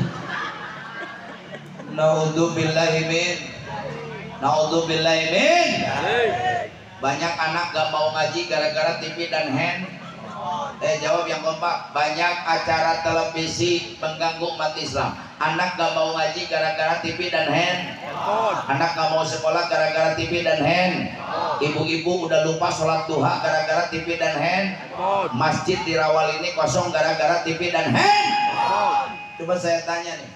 Naudzubillahi min. Naudzubillahi min. Banyak anak gak mau ngaji gara-gara TV dan hand. Jawab yang kompak. Banyak acara televisi mengganggu umat Islam. Anak gak mau ngaji gara-gara TV dan hand. Anak gak mau sekolah gara-gara TV dan hand. Ibu-ibu udah lupa sholat duha gara-gara TV dan hand. Masjid di Rawal ini kosong gara-gara TV dan hand. Coba saya tanya nih,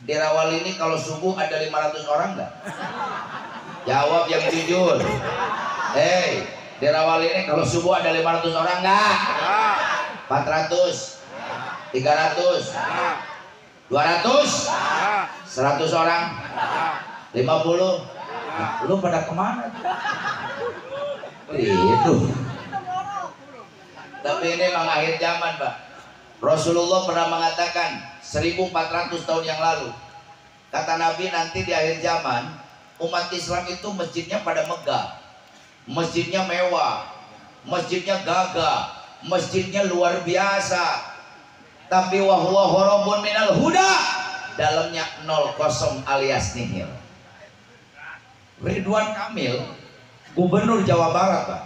di Rawal ini kalau subuh ada 500 orang nggak? Jawab yang jujur. Di Rawal ini kalau subuh ada 500 orang nggak? 400, 300, 200, 100 orang, 50. Nah, lu pada kemana? Itu. Tapi ini memang akhir zaman, Pak. Rasulullah pernah mengatakan 1400 tahun yang lalu, kata Nabi, nanti di akhir zaman umat Islam itu masjidnya pada megah, masjidnya mewah, masjidnya gagah, masjidnya luar biasa, tapi wahuwa horobun minal huda, dalamnya 0 alias nihil. Ridwan Kamil, gubernur Jawa Barat, Pak,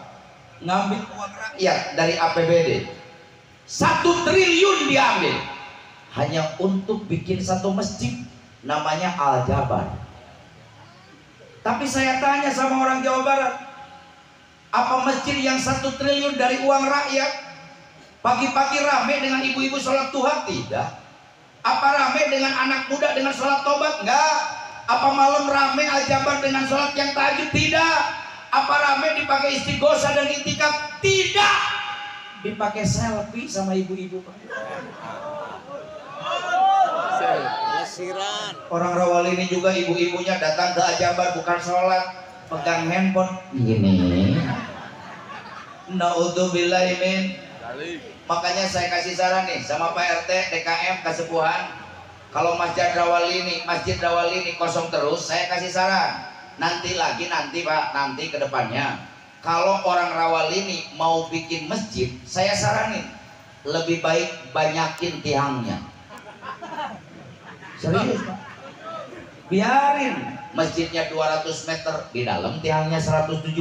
ngambil uang rakyat dari APBD 1 triliun diambil hanya untuk bikin satu masjid namanya Al Jabar. Tapi saya tanya sama orang Jawa Barat, apa masjid yang 1 triliun dari uang rakyat pagi-pagi rame dengan ibu-ibu sholat duha? Tidak. Apa rame dengan anak muda dengan sholat tobat? Enggak. Apa malam rame Al Jabar dengan sholat yang tahajud? Tidak. Apa rame dipakai istighosah dan itikaf? Tidak. Dipakai selfie sama ibu-ibu, Pak. Orang Rawal ini juga ibu-ibunya datang ke Al Jabar bukan sholat, pegang handphone gini. Naudzubillahi min. Kali. Makanya saya kasih saran nih sama Pak RT, DKM, Kasepuhan. Kalau Masjid Rawalini kosong terus, saya kasih saran. Nanti Pak, nanti ke depannya. Kalau orang Rawalini mau bikin masjid, saya saranin lebih baik banyakin tiangnya. Serius Pak. Biarin masjidnya 200 meter, di dalam tiangnya 170.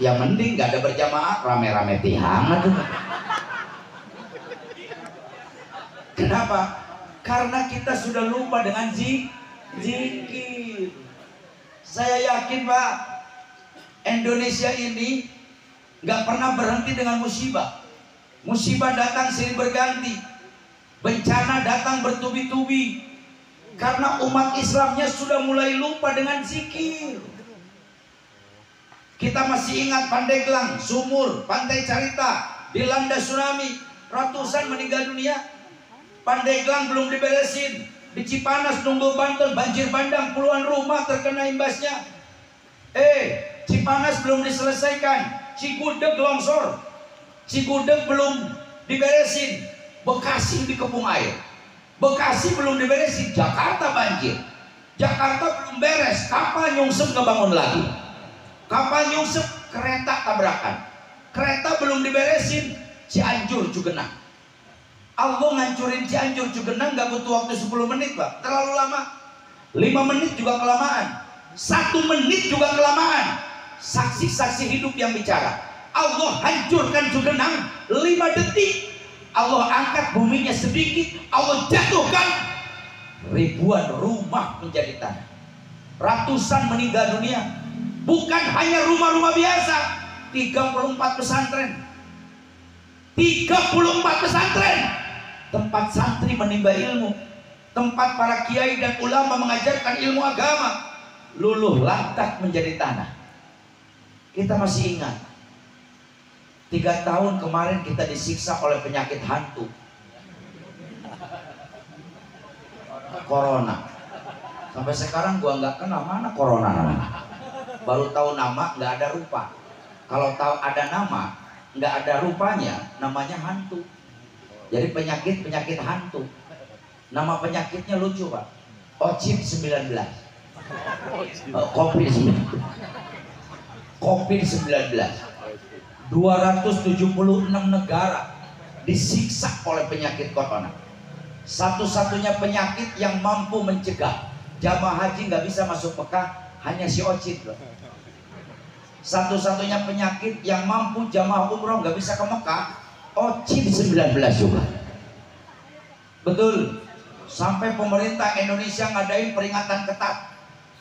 Ya mending gak ada berjamaah, rame-rame tiang aja. Kenapa? Karena kita sudah lupa dengan zikir. Saya yakin Pak, Indonesia ini gak pernah berhenti dengan musibah. Musibah datang silih berganti, bencana datang bertubi-tubi. Karena umat Islamnya sudah mulai lupa dengan zikir. Kita masih ingat Pandeglang, Sumur, Pantai Carita dilanda tsunami, ratusan meninggal dunia. Pandeglang belum diberesin, di Cipanas nunggu Banten banjir bandang, puluhan rumah terkena imbasnya. Cipanas belum diselesaikan, Cigudeg longsor, Cigudeg belum diberesin, Bekasi dikepung air. Bekasi belum diberesin, Jakarta banjir. Jakarta belum beres, kapal nyungsep ngebangun lagi. Kapal nyungsep, kereta tabrakan. Kereta belum diberesin, Cianjur Cugenang. Allah ngancurin Cianjur Cugenang gak butuh waktu 10 menit Pak, terlalu lama. 5 menit juga kelamaan, 1 menit juga kelamaan. Saksi-saksi hidup yang bicara. Allah hancurkan Cugenang 5 detik. Allah angkat buminya sedikit, Allah jatuhkan ribuan rumah menjadi tanah. Ratusan meninggal dunia. Bukan hanya rumah-rumah biasa, 34 pesantren. 34 pesantren. Tempat santri menimba ilmu, tempat para kiai dan ulama mengajarkan ilmu agama, luluh lantak menjadi tanah. Kita masih ingat 3 tahun kemarin kita disiksa oleh penyakit hantu, Corona. Sampai sekarang gua nggak kenal mana Corona namanya. Baru tahu nama, nggak ada rupa. Kalau tahu ada nama, nggak ada rupanya, namanya hantu. Jadi penyakit hantu. Nama penyakitnya lucu Pak, COVID-19. COVID-19. 276 negara disiksa oleh penyakit corona. Satu-satunya penyakit yang mampu mencegah jamaah haji nggak bisa masuk Mekah hanya si Ocit loh. Satu-satunya penyakit yang mampu jamaah umroh nggak bisa ke Mekah, COVID-19 juga. Betul. Sampai pemerintah Indonesia ngadain peringatan ketat.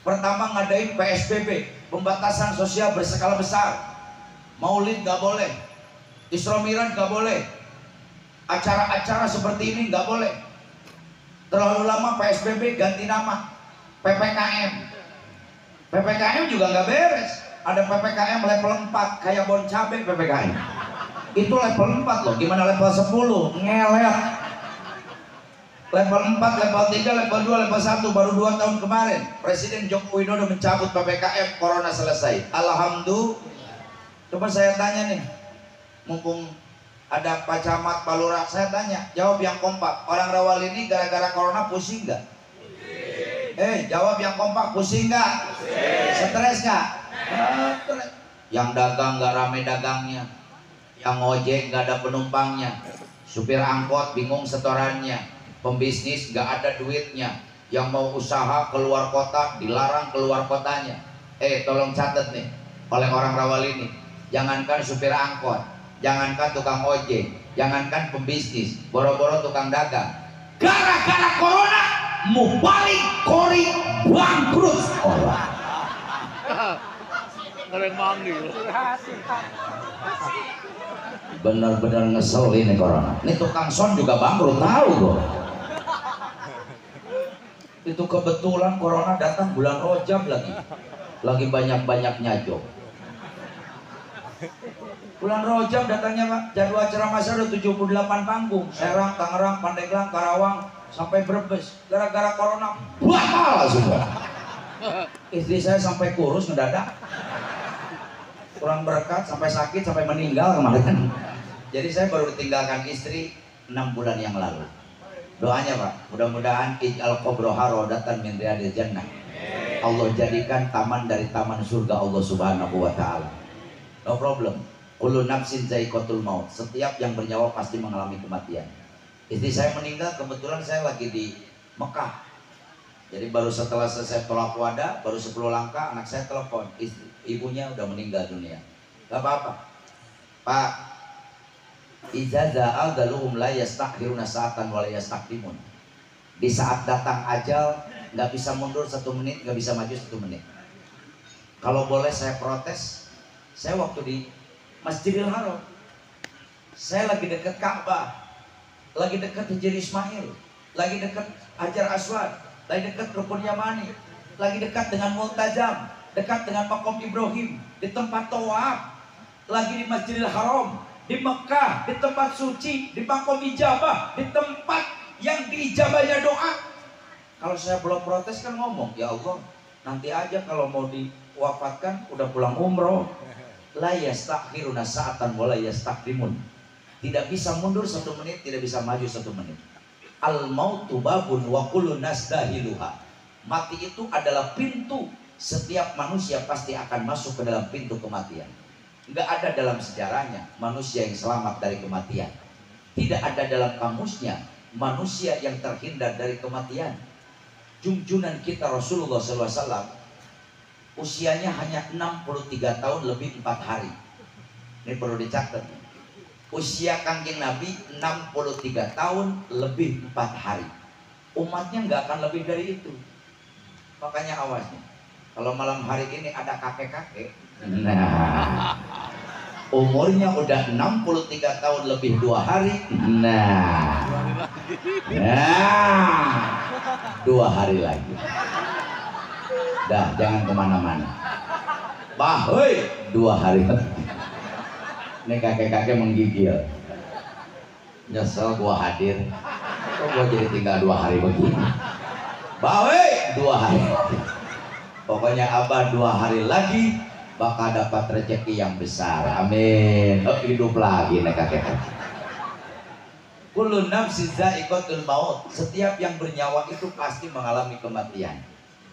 Pertama ngadain PSBB, pembatasan sosial berskala besar. Maulid gak boleh, Isra Miraj gak boleh, acara-acara seperti ini gak boleh. Terlalu lama PSBB ganti nama PPKM. PPKM juga gak beres. Ada PPKM level 4 kayak bon cabe PPKM. Itu level 4 loh, gimana level 10? Ngeler. Level 4, level 3, level 2, level 1 baru 2 tahun kemarin Presiden Joko Widodo mencabut PPKM, corona selesai. Alhamdulillah. Coba saya tanya nih, mumpung ada Pak Camat, Pak Lurah, saya tanya, jawab yang kompak. Orang Rawalini gara-gara corona pusing nggak? Jawab yang kompak, pusing nggak? Stres nggak? Yang dagang nggak rame dagangnya, yang ngojek nggak ada penumpangnya, supir angkot bingung setorannya, pembisnis nggak ada duitnya, yang mau usaha keluar kota dilarang keluar kotanya. Tolong catat nih, oleh orang Rawalini. Jangankan supir angkot, jangankan tukang ojek, jangankan pembisnis, boro-boro tukang dagang. Gara-gara corona, mubalik kori bangkrut orang. Goreng manggil. Benar-benar ngesel ini corona. Ini tukang son juga bangkrut, tahu gua. Itu kebetulan corona datang bulan Rajab lagi banyak-banyaknya job. Bulan Rajab datangnya Pak, jadwal ceramah saya udah 78 panggung, Serang, Tangerang, Pandeglang, Karawang, sampai Brebes. Gara-gara corona batal semua. Istri saya sampai kurus ngedadak. kurang berkat sampai sakit sampai meninggal kemarin. Jadi saya baru ditinggalkan istri 6 bulan yang lalu. Doanya Pak, mudah-mudahan ij'al qabroha rodatan min riyadil jannah. Allah jadikan taman dari taman surga Allah Subhanahu wa taala. No problem. Kullu nafsin za'iqatul maut. Setiap yang bernyawa pasti mengalami kematian. Istri saya meninggal, kebetulan saya lagi di Mekah. Jadi baru setelah selesai tolak wada, baru 10 langkah anak saya telepon, ibunya udah meninggal dunia. Gak apa-apa Pak, iza za'al daluhum la yastakhiruna sa'atan wa la yastaqdimun. Di saat datang ajal, nggak bisa mundur 1 menit, nggak bisa maju 1 menit. Kalau boleh saya protes, saya waktu di Masjidil Haram, saya lagi dekat Ka'bah, lagi dekat Hijr Ismail, lagi dekat Hajar Aswad, lagi dekat Rukun Yamani, lagi dekat dengan Multazam, dekat dengan Maqam Ibrahim, di tempat tawaf, lagi di Masjidil Haram, di Mekah, di tempat suci, di Maqam Ijabah, di tempat yang diijabahnya doa. Kalau saya belum protes kan ngomong, ya Allah, nanti aja kalau mau diwafatkan udah pulang umroh. La yastakhiruna sa'atan wa la yastaqdimun. Tidak bisa mundur 1 menit, tidak bisa maju 1 menit. Al mautu babun wa kullu nas dahiluha. Mati itu adalah pintu, setiap manusia pasti akan masuk ke dalam pintu kematian. Enggak ada dalam sejarahnya manusia yang selamat dari kematian. Tidak ada dalam kamusnya manusia yang terhindar dari kematian. Junjunan kita Rasulullah SAW usianya hanya 63 tahun lebih 4 hari. Ini perlu dicatat. Usia Kangjeng Nabi 63 tahun lebih 4 hari. Umatnya nggak akan lebih dari itu. Makanya awasnya, kalau malam hari ini ada kakek-kakek, nah umurnya udah 63 tahun lebih 2 hari, nah 2 hari lagi. Dah, jangan kemana-mana. Bahoy, 2 hari lagi. Ini kakek-kakek menggigil. Nyesel gua hadir. Kok gua jadi tinggal 2 hari begini? Bahoy, 2 hari. Pokoknya Abah 2 hari lagi bakal dapat rezeki yang besar. Amin. Oh, hidup lagi nih kakek-kakek. Kullu nafsin za'iqatul maut. Setiap yang bernyawa itu pasti mengalami kematian.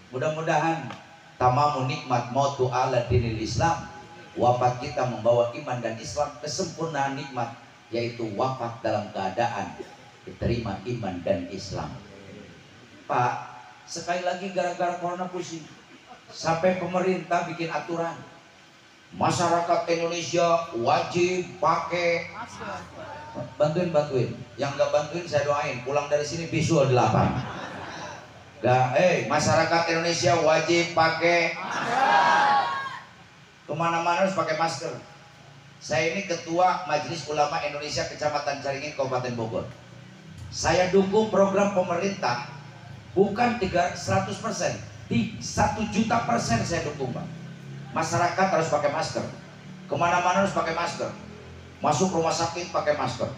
Mudah-mudahan tamamu nikmat mautu ala dinil Islam, wafat kita membawa iman dan Islam, kesempurnaan nikmat, yaitu wafat dalam keadaan diterima iman dan Islam. Pak, sekali lagi gara-gara corona pusing, sampai pemerintah bikin aturan masyarakat Indonesia wajib pakai, bantuin, yang nggak bantuin saya doain pulang dari sini bisul 8. Masyarakat Indonesia wajib pakai masker. Kemana-mana harus pakai masker. Saya ini ketua Majelis Ulama Indonesia Kecamatan Caringin Kabupaten Bogor. Saya dukung program pemerintah, bukan 100%, 1.000.000% saya dukung Pak. Masyarakat harus pakai masker. Kemana-mana harus pakai masker. Masuk rumah sakit pakai masker.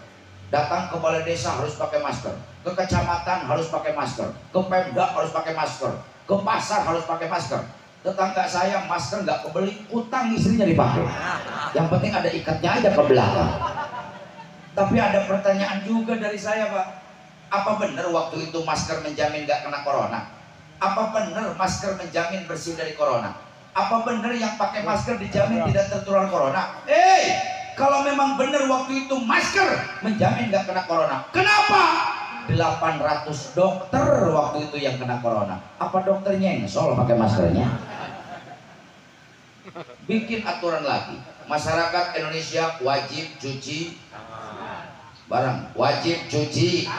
Datang ke balai desa harus pakai masker. Ke kecamatan harus pakai masker. Ke Pemda harus pakai masker. Ke pasar harus pakai masker. Tetangga saya masker nggak kebeli, utang istrinya dipakai. Yang penting ada ikatnya aja ke belakang. Tapi ada pertanyaan juga dari saya Pak. Apa benar waktu itu masker menjamin nggak kena corona? Apa benar masker menjamin bersih dari corona? Apa benar yang pakai masker dijamin tidak tertular corona? Kalau memang benar waktu itu masker menjamin nggak kena corona, kenapa 800 dokter waktu itu yang kena corona? Apa dokternya yang nyesol pakai maskernya? Bikin aturan lagi, masyarakat Indonesia wajib cuci barang, wajib cuci.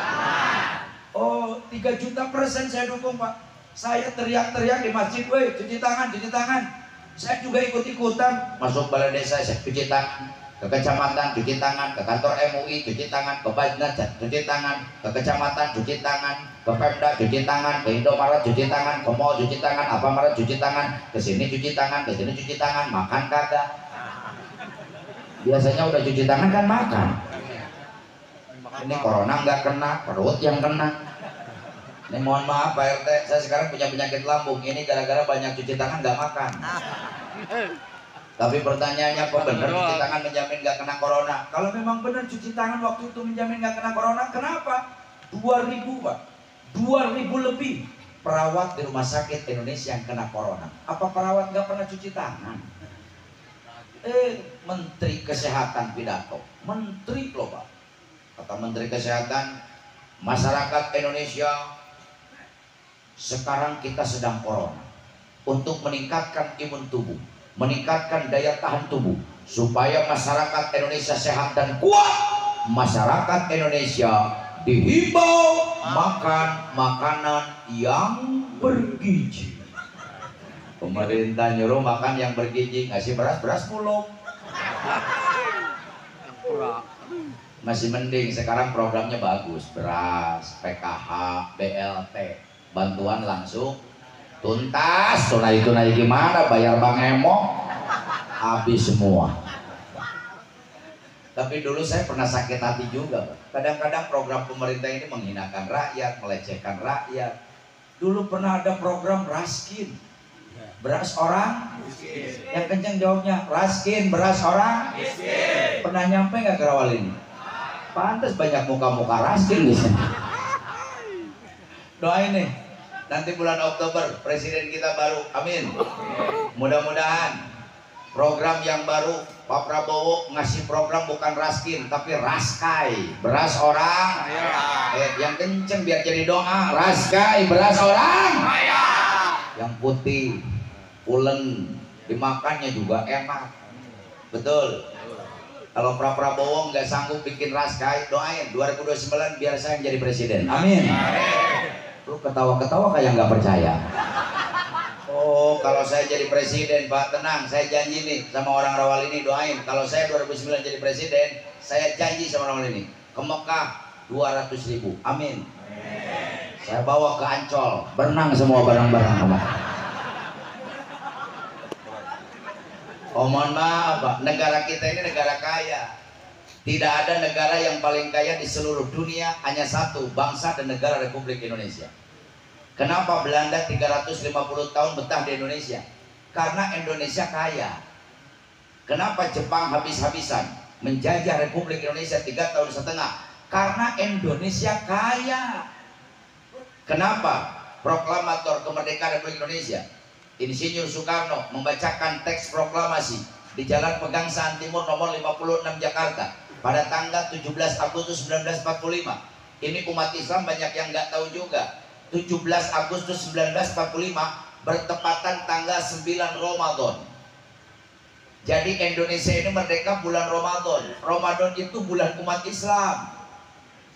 Oh, 3.000.000% saya dukung Pak. Saya teriak-teriak di masjid, weh cuci tangan, cuci tangan. Saya juga ikut-ikutan masuk balai desa, saya cuci tangan. Ke kecamatan cuci tangan, ke kantor MUI cuci tangan, ke Basnas cuci tangan, ke kecamatan cuci tangan, ke Pemda cuci tangan, ke Indomaret cuci tangan, ke mall cuci tangan, Alfamart cuci tangan, ke sini cuci tangan, ke sini cuci tangan, makan kagak. Biasanya udah cuci tangan kan makan. Ini corona nggak kena, perut yang kena. Ini mohon maaf Pak RT, saya sekarang punya penyakit lambung. Ini gara-gara banyak cuci tangan nggak makan. Tapi pertanyaannya, kok benar cuci tangan menjamin nggak kena corona? Kalau memang benar cuci tangan waktu itu menjamin nggak kena corona, kenapa? 2000 Pak, 2000 lebih perawat di rumah sakit Indonesia yang kena corona. Apa perawat nggak pernah cuci tangan? Menteri Kesehatan pidato, Menteri loh Pak. Kata Menteri Kesehatan, masyarakat Indonesia sekarang kita sedang corona. Untuk meningkatkan imun tubuh, meningkatkan daya tahan tubuh, supaya masyarakat Indonesia sehat dan kuat, masyarakat Indonesia dihimbau makan makanan yang bergizi. Pemerintah nyuruh makan yang bergizi, ngasih beras belum. Masih mending, sekarang programnya bagus, beras, PKH, BLT, bantuan langsung tuntas. Tunai gimana, bayar Bang Emo habis semua. Tapi dulu saya pernah sakit hati juga. Kadang-kadang program pemerintah ini menghinakan rakyat, melecehkan rakyat. Dulu pernah ada program Raskin, beras orang miskin. Yang kenceng jawabnya, Raskin, beras orang miskin. Pernah nyampe nggak ke Rawalini? Pantes banyak muka-muka Raskin di sini. Doain nih, nanti bulan Oktober presiden kita baru, amin. Mudah-mudahan program yang baru Pak Prabowo ngasih program bukan Raskin tapi Raskai, beras orang. Yang kenceng biar jadi doa, Raskai, beras orang. Yang putih, pulen, dimakannya juga enak. Betul. Kalau Pak Prabowo nggak sanggup bikin Raskai, doain 2029 biar saya jadi presiden, amin. Lu ketawa-ketawa kayak nggak percaya. Oh, kalau saya jadi presiden, Pak, tenang, saya janji nih sama orang Rawalini, doain. Kalau saya 2009 jadi presiden, saya janji sama Rawalini, ke Mekah 200.000, amin. Saya bawa ke Ancol, berenang semua barang-barang sama. Oh mohon maaf Pak, negara kita ini negara kaya. Tidak ada negara yang paling kaya di seluruh dunia, hanya satu, bangsa dan negara Republik Indonesia. Kenapa Belanda 350 tahun betah di Indonesia? Karena Indonesia kaya. Kenapa Jepang habis-habisan menjajah Republik Indonesia 3,5 tahun? Karena Indonesia kaya. Kenapa proklamator kemerdekaan Republik Indonesia Insinyur Soekarno membacakan teks proklamasi di Jalan Pegangsaan Timur nomor 56 Jakarta pada tanggal 17 Agustus 1945. Ini umat Islam banyak yang nggak tahu juga. 17 Agustus 1945 bertepatan tanggal 9 Ramadan. Jadi Indonesia ini merdeka bulan Ramadan. Ramadan itu bulan umat Islam.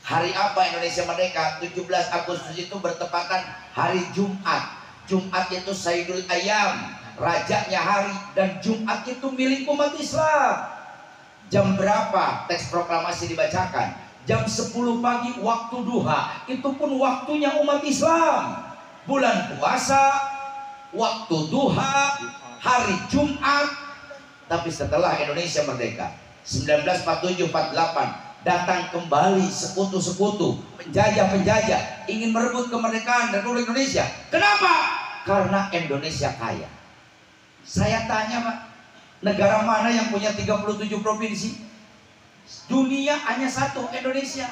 Hari apa Indonesia merdeka? 17 Agustus itu bertepatan hari Jumat. Jumat itu Sayyidul Ayyam, rajanya hari, dan Jumat itu milik umat Islam. Jam berapa teks proklamasi dibacakan? Jam 10 pagi waktu duha. Itu pun waktunya umat Islam. Bulan puasa, waktu duha, hari Jumat. Tapi setelah Indonesia merdeka 1947-48 datang kembali sekutu-sekutu, penjajah-penjajah ingin merebut kemerdekaan Republik Indonesia. Kenapa? Karena Indonesia kaya. Saya tanya Pak, negara mana yang punya 37 provinsi? Dunia hanya satu, Indonesia.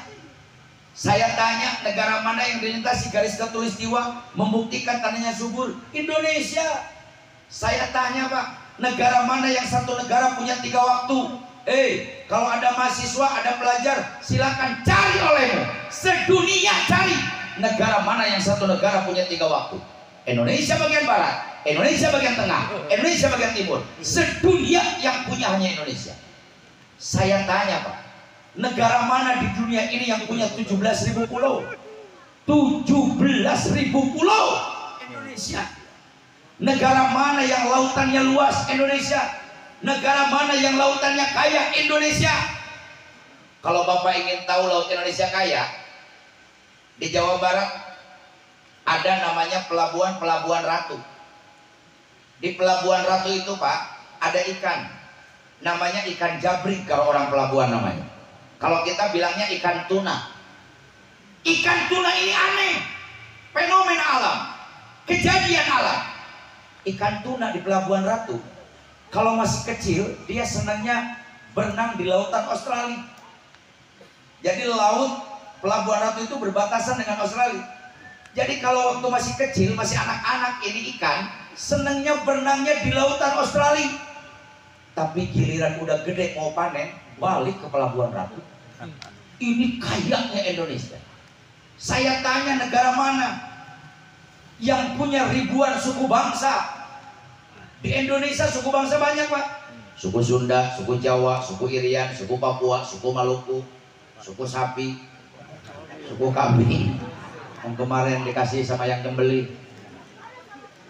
Saya tanya, negara mana yang dilintasi garis khatulistiwa membuktikan tanahnya subur? Indonesia. Saya tanya Pak, negara mana yang satu negara punya 3 waktu? Kalau ada mahasiswa, ada pelajar, silakan cari olehmu. Sedunia cari negara mana yang satu negara punya 3 waktu. Indonesia bagian barat, Indonesia bagian tengah, Indonesia bagian timur. Sedunia yang punya hanya Indonesia. Saya tanya Pak, negara mana di dunia ini yang punya 17.000 pulau? 17.000 pulau. Indonesia. Negara mana yang lautannya luas? Indonesia. Negara mana yang lautannya kaya? Indonesia. Kalau Bapak ingin tahu laut Indonesia kaya, di Jawa Barat ada namanya Pelabuhan Ratu. Di Pelabuhan Ratu itu Pak, ada ikan, namanya ikan jabrik kalau orang pelabuhan namanya. Kalau kita bilangnya ikan tuna. Ikan tuna ini aneh, fenomena alam, kejadian alam. Ikan tuna di Pelabuhan Ratu Kalau masih kecil, dia senangnya berenang di lautan Australia. Jadi laut Pelabuhan Ratu itu berbatasan dengan Australia. Jadi kalau waktu masih kecil, masih anak-anak ini ikan, senangnya berenangnya di lautan Australia. Tapi giliran udah gede mau panen, balik ke Pelabuhan Ratu. Ini kayaknya Indonesia. Saya tanya, negara mana yang punya ribuan suku bangsa? Di Indonesia suku bangsa banyak, Pak. Suku Sunda, suku Jawa, suku Irian, suku Papua, suku Maluku, suku sapi, suku kambing yang kemarin dikasih sama yang nyembeli,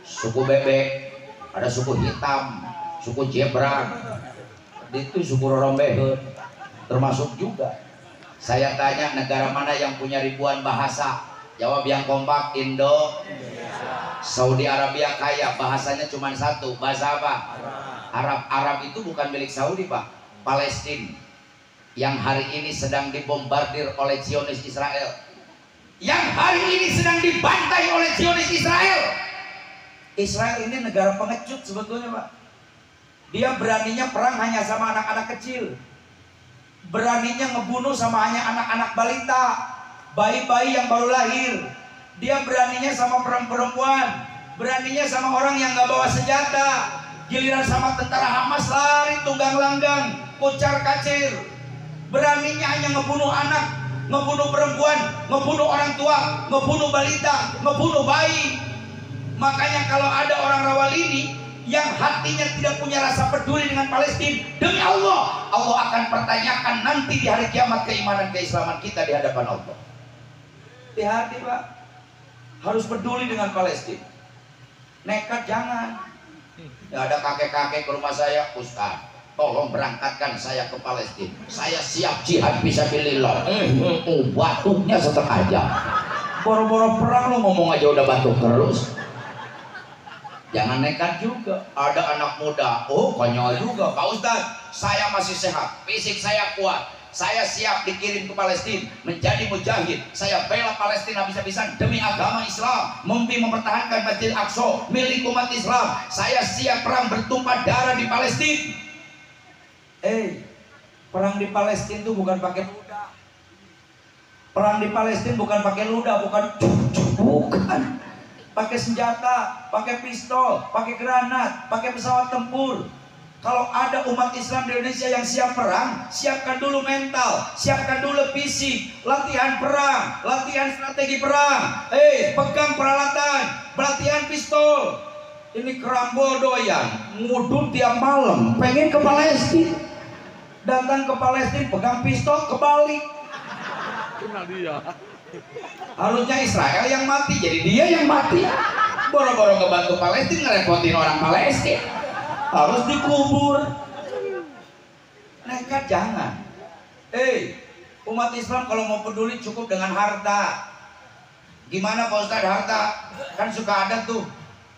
suku bebek, ada suku hitam, suku zebra, itu suku rorombeheun termasuk juga. Saya tanya, negara mana yang punya ribuan bahasa? Jawab yang kompak, Indo. Saudi Arabia kaya, bahasanya cuma satu. Bahasa apa? Arab. Arab itu bukan milik Saudi, Pak. Palestina yang hari ini sedang dibombardir oleh Zionis Israel, yang hari ini sedang dibantai oleh Zionis Israel. Israel ini negara pengecut sebetulnya, Pak. Dia beraninya perang hanya sama anak-anak kecil, beraninya ngebunuh sama hanya anak-anak balita, bayi-bayi yang baru lahir. Dia beraninya sama perempuan, beraninya sama orang yang nggak bawa senjata. Giliran sama tentara Hamas lari tunggang langgang, kocar kacir. Beraninya hanya ngebunuh anak, ngebunuh perempuan, ngebunuh orang tua, ngebunuh balita, ngebunuh bayi. Makanya kalau ada orang Rawalini yang hatinya tidak punya rasa peduli dengan Palestina, demi Allah, Allah akan pertanyakan nanti di hari kiamat keimanan keislaman kita di hadapan Allah. Hati-hati, Pak, harus peduli dengan Palestina. Nekat jangan. Ya, ada kakek-kakek ke rumah saya, Ustaz, tolong berangkatkan saya ke Palestina. Saya siap jihad fisabilillah. Batuknya setengah jam. Boro-boro perang lo ngomong aja udah batuk terus. Jangan nekat juga. Ada anak muda, oh konyol juga, Pak Ustaz, saya masih sehat, fisik saya kuat, saya siap dikirim ke Palestina menjadi mujahid. Saya bela Palestina habis-habisan demi agama Islam, mempertahankan Masjid Aqsa milik umat Islam. Saya siap perang bertumpah darah di Palestina. Perang di Palestina itu bukan pakai ludah. Perang di Palestina bukan pakai ludah, bukan. Pakai senjata, pakai pistol, pakai granat, pakai pesawat tempur. Kalau ada umat Islam di Indonesia yang siap perang, siapkan dulu mental, siapkan dulu fisik, latihan perang, latihan strategi perang. Pegang peralatan, pelatihan pistol. Ini kerambol doyan, ngudut tiap malam, pengen ke Palestina. Datang ke Palestina, pegang pistol, kebalik. Harusnya Israel yang mati, jadi dia yang mati. Boro-boro ngebantu Palestina, ngerepotin orang Palestina. Harus dikubur. Nekat jangan. Umat Islam kalau mau peduli cukup dengan harta. Gimana Pak Ustadz harta? Kan suka ada tuh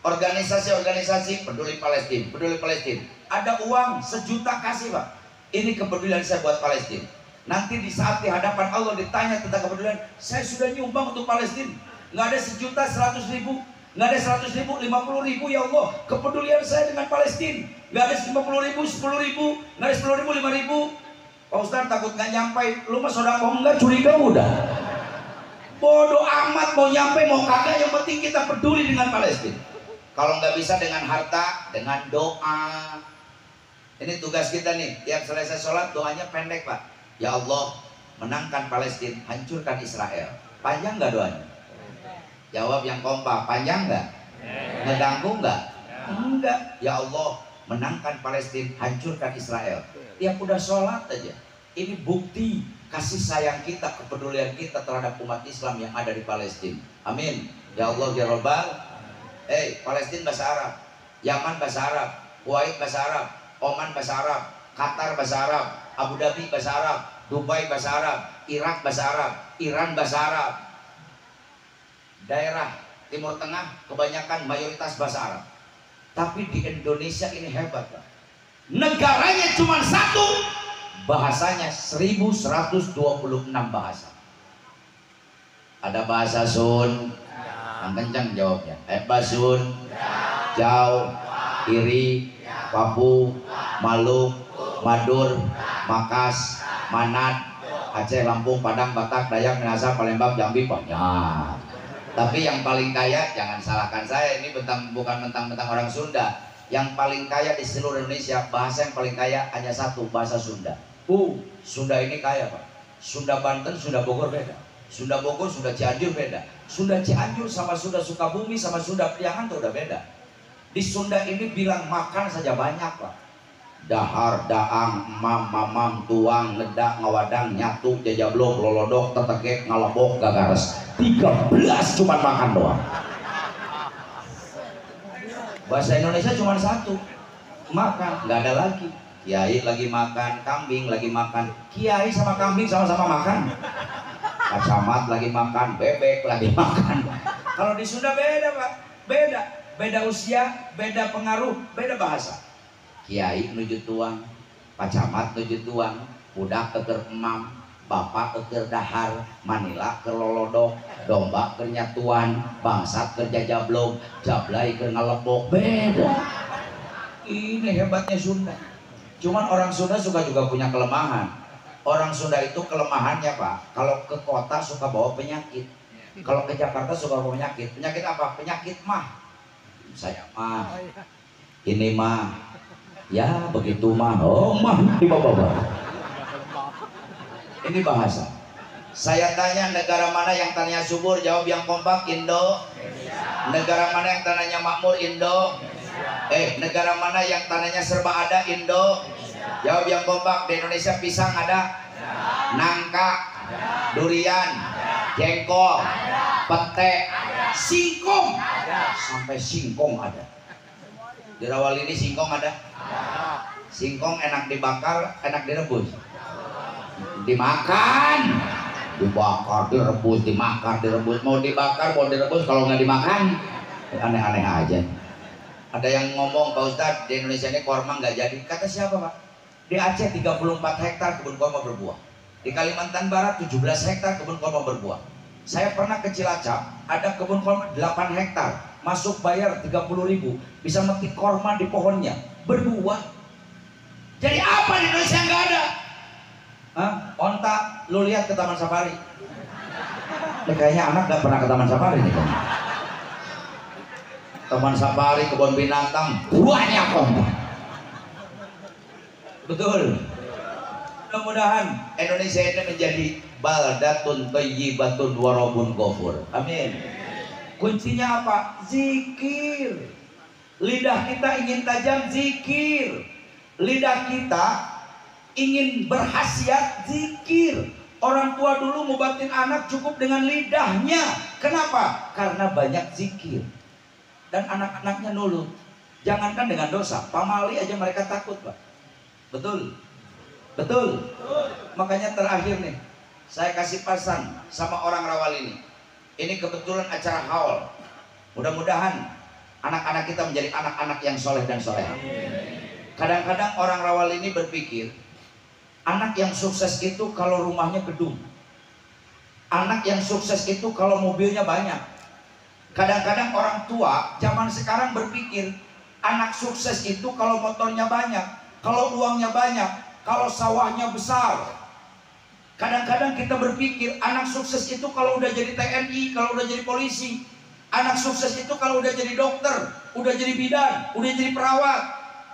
organisasi-organisasi peduli Palestina, peduli Palestina. Ada uang 1 juta kasih, Pak. Ini kepedulian saya buat Palestina. Nanti di saat di hadapan Allah ditanya tentang kepedulian, saya sudah nyumbang untuk Palestina. Nggak ada 1 juta 100 ribu, nggak ada 100 ribu, 50 ribu, ya Allah, kepedulian saya dengan Palestina. Nggak ada 50 ribu, 10 ribu, nggak ada 10 ribu, 5 ribu. Pak Ustadz takut nggak nyampe, lu mah sodako enggak, curiga udah. Bodoh amat mau nyampe mau kagak, yang penting kita peduli dengan Palestina. Kalau nggak bisa dengan harta, dengan doa. Ini tugas kita nih, tiap selesai sholat doanya pendek, Pak. Ya Allah, menangkan Palestina, hancurkan Israel. Panjang nggak doanya? Jawab yang kompak, panjang nggak? Ngeganggu nggak? Enggak. Ya Allah, menangkan Palestina, hancurkan Israel. Tiap udah sholat aja. Ini bukti kasih sayang kita, kepedulian kita terhadap umat Islam yang ada di Palestina. Amin. Ya Allah, ya Rabbal. Palestina bahasa Arab, Yaman bahasa Arab, Kuwait bahasa Arab, Oman bahasa Arab, Qatar bahasa Arab, Abu Dhabi bahasa Arab, Dubai bahasa Arab, Irak bahasa Arab, Iran bahasa Arab. Daerah Timur Tengah kebanyakan mayoritas bahasa Arab. Tapi di Indonesia ini hebat, Pak. Negaranya cuma satu, bahasanya 1126 bahasa. Ada bahasa Sun, yang kencang jawabnya. Basun, Jaw, Iri, Papua, Maluku, Madura, Makas, Manat, Aceh, Lampung, Padang, Batak, Dayak, Minahasa, Palembang, Jambi, banyak. Tapi yang paling kaya, jangan salahkan saya, ini bukan mentang-mentang orang Sunda. Yang paling kaya di seluruh Indonesia, bahasa yang paling kaya hanya satu, bahasa Sunda. Sunda ini kaya Pak. Sunda Banten, Sunda Bogor beda. Sunda Bogor, Sunda Cianjur beda. Sunda Cianjur sama Sunda Sukabumi sama Sunda Priangan tuh udah beda. Di Sunda ini bilang makan saja banyak Pak. Dahar, daang, mam, mamam, tuang, ledak, ngawadang, nyatu, jajablok, lolodok, tetekek, ngalebok, gagares. 13 cuma makan doang. Bahasa Indonesia cuma satu, makan, nggak ada lagi. Kiai lagi makan, kambing lagi makan. Kiai sama kambing sama-sama makan. Camat lagi makan, bebek lagi makan. Kalau di Sunda beda Pak, beda usia, beda pengaruh, beda bahasa. Kiai nuju tuang, pacamat nuju tuang, budak keker emam, bapak keker dahar, manila ke lolodok, domba ke nyatuan, bangsat ke jajablok, jablay ke ngalebok, beda. Ini hebatnya Sunda. Cuman orang Sunda suka juga punya kelemahan. Orang Sunda itu kelemahannya Pak, kalau ke kota suka bawa penyakit, kalau ke Jakarta suka bawa penyakit. Penyakit apa? Penyakit mah. Saya mah, ini mah, ya begitu mah, oh mah dibawa-bawa. Ini bahasa. Saya tanya negara mana yang tanahnya subur, jawab yang kompak, Indo. Negara mana yang tanahnya makmur, Indo. Negara mana yang tanahnya serba ada, Indo. Jawab yang kompak. Di Indonesia pisang ada, nangka, durian, jengkol, pete, singkong, sampai singkong ada. Di Rawalini singkong ada. Singkong enak dibakar, enak direbus. Dimakan, dibakar, direbus, dimakan, direbus. Mau dibakar, mau direbus, kalau nggak dimakan, aneh-aneh aja. Ada yang ngomong, Pak Ustadz, di Indonesia ini korma nggak jadi. Kata siapa Pak? Di Aceh 34 hektar kebun korma berbuah. Di Kalimantan Barat 17 hektar kebun korma berbuah. Saya pernah ke Cilacap, ada kebun korma 8 hektar. Masuk bayar 30.000, bisa metik korma di pohonnya, berbuah. Jadi apa di Indonesia nggak ada? Hah? Onta, lu lihat ke Taman Safari. Kayaknya anak nggak pernah ke Taman Safari nih. Taman Safari, kebun binatang, banyak onta. Betul. Mudah-mudahan Indonesia ini menjadi baldatun thayyibatun wa rabbun ghafur. Amin. Kuncinya apa? Zikir. Lidah kita ingin tajam, zikir. Lidah kita ingin berkhasiat, zikir. Orang tua dulu ngobatin anak cukup dengan lidahnya. Kenapa? Karena banyak zikir. Dan anak-anaknya nurut. Jangankan dengan dosa, pamali aja mereka takut Pak. Betul? Betul? Makanya terakhir nih, saya kasih pesan sama orang Rawalini. Ini kebetulan acara haul. Mudah-mudahan anak-anak kita menjadi anak-anak yang soleh dan soleha. Kadang-kadang orang Rawalini berpikir, anak yang sukses itu kalau rumahnya gedung. Anak yang sukses itu kalau mobilnya banyak. Kadang-kadang orang tua zaman sekarang berpikir, anak sukses itu kalau motornya banyak, kalau uangnya banyak, kalau sawahnya besar. Kadang-kadang kita berpikir anak sukses itu kalau udah jadi TNI, kalau udah jadi polisi. Anak sukses itu kalau udah jadi dokter, udah jadi bidan, udah jadi perawat.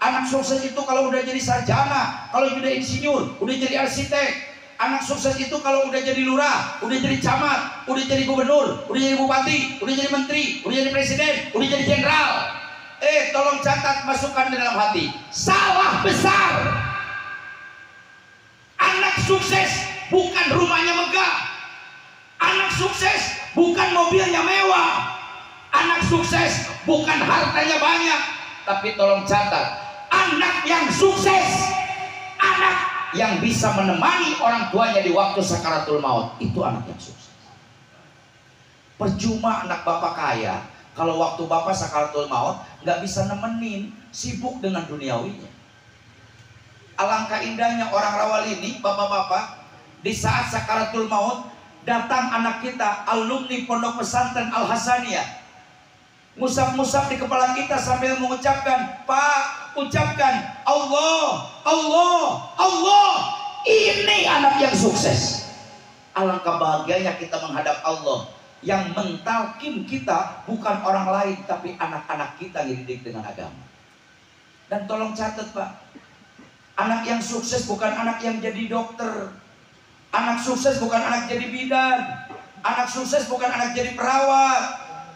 Anak sukses itu kalau udah jadi sarjana, kalau udah insinyur, udah jadi arsitek. Anak sukses itu kalau udah jadi lurah, udah jadi camat, udah jadi gubernur, udah jadi bupati, udah jadi menteri, udah jadi presiden, udah jadi jenderal. Tolong catat, masukkan di dalam hati. Salah besar. Anak sukses bukan rumahnya megah. Anak sukses bukan mobilnya mewah. Anak sukses bukan hartanya banyak. Tapi tolong catat, anak yang sukses, anak yang bisa menemani orang tuanya di waktu sakaratul maut, itu anak yang sukses. Percuma anak bapak kaya kalau waktu bapak sakaratul maut nggak bisa nemenin, sibuk dengan duniawinya. Alangkah indahnya orang Rawalini, bapak-bapak, di saat sakaratul maut datang anak kita, alumni Pondok Pesantren Al Hasaniyah, ngusap-ngusap di kepala kita sambil mengucapkan, Pak, ucapkan Allah, Allah, Allah. Ini anak yang sukses. Alangkah bahagianya kita menghadap Allah yang mentalkin kita bukan orang lain, tapi anak-anak kita dididik dengan agama. Dan tolong catat Pak, anak yang sukses bukan anak yang jadi dokter, anak sukses bukan anak jadi bidan, anak sukses bukan anak jadi perawat,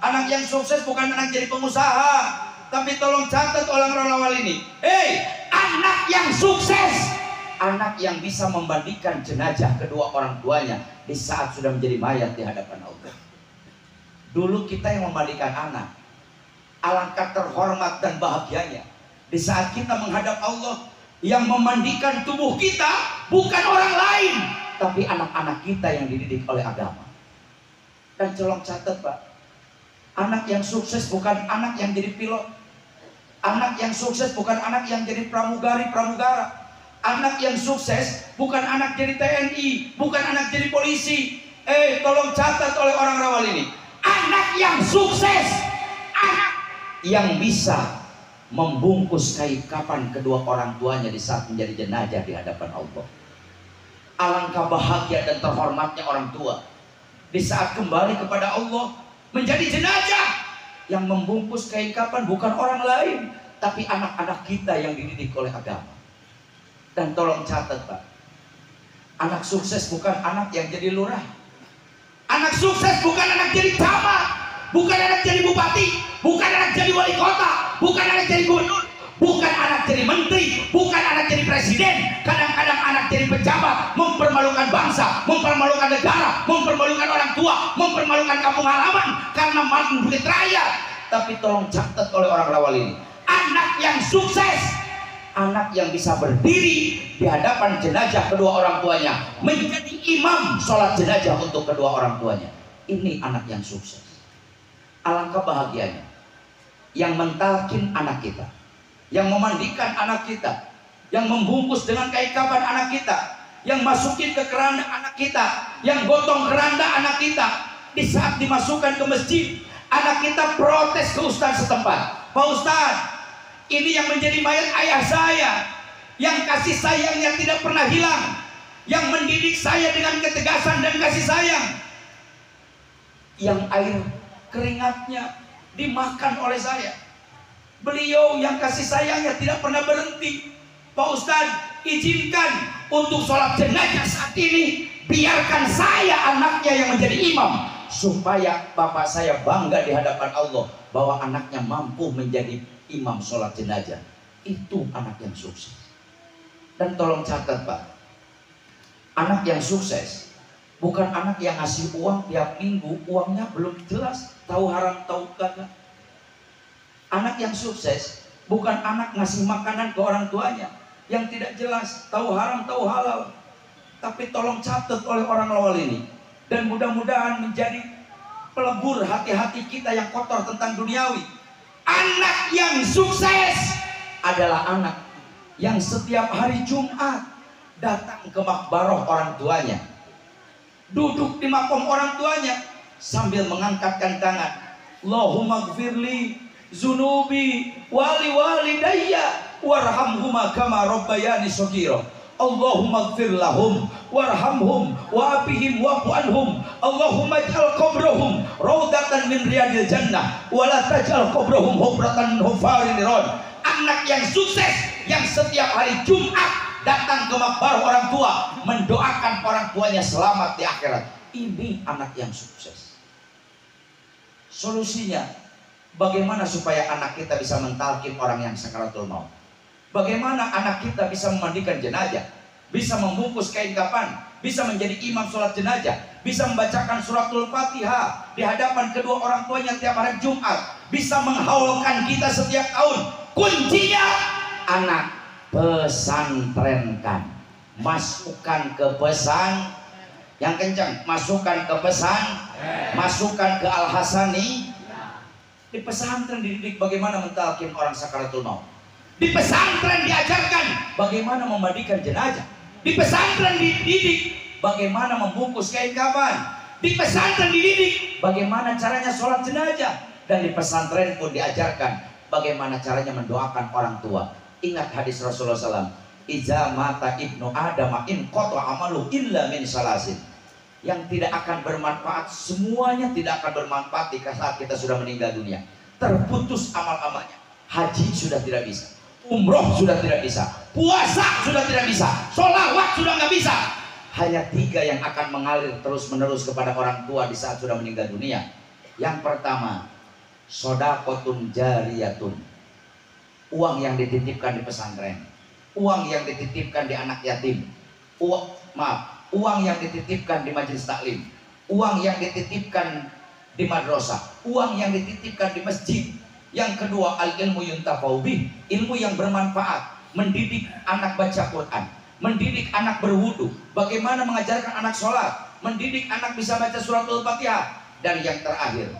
anak yang sukses bukan anak jadi pengusaha. Tapi tolong catat orang-orang awal ini, anak yang sukses, anak yang bisa membandingkan jenazah kedua orang tuanya di saat sudah menjadi mayat di hadapan Allah. Dulu kita yang membandingkan anak. Alangkah terhormat dan bahagianya di saat kita menghadap Allah yang memandikan tubuh kita bukan orang lain, tapi anak-anak kita yang dididik oleh agama. Dan tolong catat Pak, anak yang sukses bukan anak yang jadi pilot, anak yang sukses bukan anak yang jadi pramugara. Anak yang sukses bukan anak jadi TNI, bukan anak jadi polisi. Tolong catat oleh orang Rawal ini, anak yang sukses, anak yang bisa membungkus kain kafan kedua orang tuanya di saat menjadi jenazah di hadapan Allah. Alangkah bahagia dan terhormatnya orang tua di saat kembali kepada Allah menjadi jenazah yang membungkus kain kafan bukan orang lain, tapi anak-anak kita yang dididik oleh agama. Dan tolong catat Pak, anak sukses bukan anak yang jadi lurah, anak sukses bukan anak jadi camat, bukan anak jadi bupati, bukan anak jadi wali kota, bukan anak jadi gubernur, bukan anak jadi menteri, bukan anak jadi presiden. Kadang-kadang anak jadi pejabat, mempermalukan bangsa, mempermalukan negara, mempermalukan orang tua, mempermalukan kampung halaman karena malu duit rakyat. Tapi tolong catat oleh orang Rawal ini, anak yang sukses, anak yang bisa berdiri di hadapan jenazah kedua orang tuanya, menjadi imam sholat jenazah untuk kedua orang tuanya. Ini anak yang sukses. Alangkah bahagianya yang mentalkin anak kita, yang memandikan anak kita, yang membungkus dengan kain kafan anak kita, yang masukin ke keranda anak kita, yang gotong keranda anak kita. Di saat dimasukkan ke masjid, anak kita protes ke ustaz setempat, Pak Ustaz, ini yang menjadi mayat ayah saya, yang kasih sayangnya tidak pernah hilang, yang mendidik saya dengan ketegasan dan kasih sayang, yang air keringatnya dimakan oleh saya. Beliau yang kasih sayangnya tidak pernah berhenti. Pak Ustadz, izinkan untuk sholat jenazah saat ini, biarkan saya anaknya yang menjadi imam, supaya bapak saya bangga di hadapan Allah bahwa anaknya mampu menjadi imam sholat jenazah. Itu anak yang sukses. Dan tolong catat Pak, anak yang sukses bukan anak yang ngasih uang tiap minggu, uangnya belum jelas, tahu haram tahu kagak. Anak yang sukses bukan anak ngasih makanan ke orang tuanya yang tidak jelas, tahu haram tahu halal. Tapi tolong catat oleh orang Lawal ini, dan mudah-mudahan menjadi pelebur hati-hati kita yang kotor tentang duniawi. Anak yang sukses adalah anak yang setiap hari Jumat datang ke makbaroh orang tuanya, duduk di makom orang tuanya sambil mengangkatkan tangan, Allahumma gfirli zunubi wali walidayya warhamhuma kama rabbayani shaghira. Allahumma gfir lahum warhamhum wa'afihim wa'fu anhum. Allahumma ij'al qabrahum raudatan min riyadil jannah wa la taj'al qabrahum hufratan min hufarin niran. Anak yang sukses yang setiap hari Jumat datang ke makbar orang tua, mendoakan orang tuanya selamat di akhirat. Ini anak yang sukses. Solusinya bagaimana supaya anak kita bisa mentalkin orang yang sakaratul maut? Bagaimana anak kita bisa memandikan jenazah, bisa membungkus kain kafan, bisa menjadi imam sholat jenazah, bisa membacakan suratul Fatihah di hadapan kedua orang tuanya tiap hari Jumat, bisa menghaulkan kita setiap tahun. Kuncinya anak pesantrenkan, masukkan ke pesan yang kencang, masukkan ke pesan, masukkan ke Al-Hasani. Di pesantren dididik bagaimana mentalkin orang sakaratul maut. Di pesantren diajarkan bagaimana memandikan jenazah. Di pesantren dididik bagaimana membungkus kain kafan. Di pesantren dididik bagaimana caranya sholat jenazah. Dan di pesantren pun diajarkan bagaimana caranya mendoakan orang tua. Ingat hadis Rasulullah SAW, iza mata ibnu Adam in qata amalu illa min salasin. Yang tidak akan bermanfaat, semuanya tidak akan bermanfaat di saat kita sudah meninggal dunia. Terputus amal-amalnya. Haji sudah tidak bisa, umroh sudah tidak bisa, puasa sudah tidak bisa, sholawat sudah nggak bisa. Hanya 3 yang akan mengalir terus menerus kepada orang tua di saat sudah meninggal dunia. Yang pertama, sodaqotun jariyatun, uang yang dititipkan di pesantren, uang yang dititipkan di anak yatim, uang yang dititipkan di majelis taklim, uang yang dititipkan di madrasah, uang yang dititipkan di masjid. Yang kedua, al ilmu yuntafau bih, ilmu yang bermanfaat, mendidik anak baca Quran, mendidik anak berwudu, bagaimana mengajarkan anak sholat, mendidik anak bisa baca suratul Fatihah. Dan yang terakhir,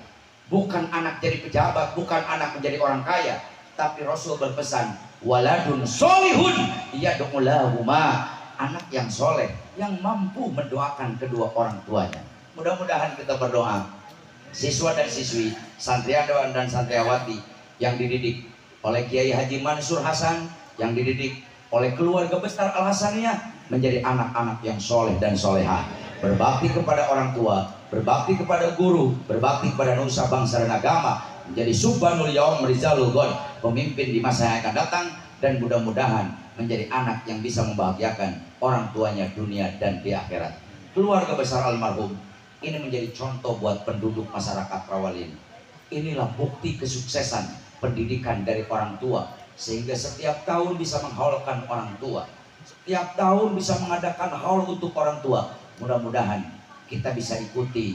bukan anak jadi pejabat, bukan anak menjadi orang kaya, tapi Rasul berpesan, waladun solihun yad'u lahuma, anak yang soleh yang mampu mendoakan kedua orang tuanya. Mudah-mudahan kita berdoa, siswa dan siswi, santriawan dan santriawati yang dididik oleh Kiai Haji Mansur Hasan, yang dididik oleh keluarga besar Al Hasaniyah, menjadi anak-anak yang soleh dan solehah, berbakti kepada orang tua, berbakti kepada guru, berbakti kepada nusa bangsa dan agama, menjadi subhanul yaum rizalul ghad, pemimpin di masa yang akan datang, dan mudah-mudahan menjadi anak yang bisa membahagiakan orang tuanya dunia dan di akhirat. Keluarga besar almarhum ini menjadi contoh buat penduduk masyarakat Rawalin. Inilah bukti kesuksesan pendidikan dari orang tua, sehingga setiap tahun bisa menghaulkan orang tua, setiap tahun bisa mengadakan haul untuk orang tua. Mudah-mudahan kita bisa ikuti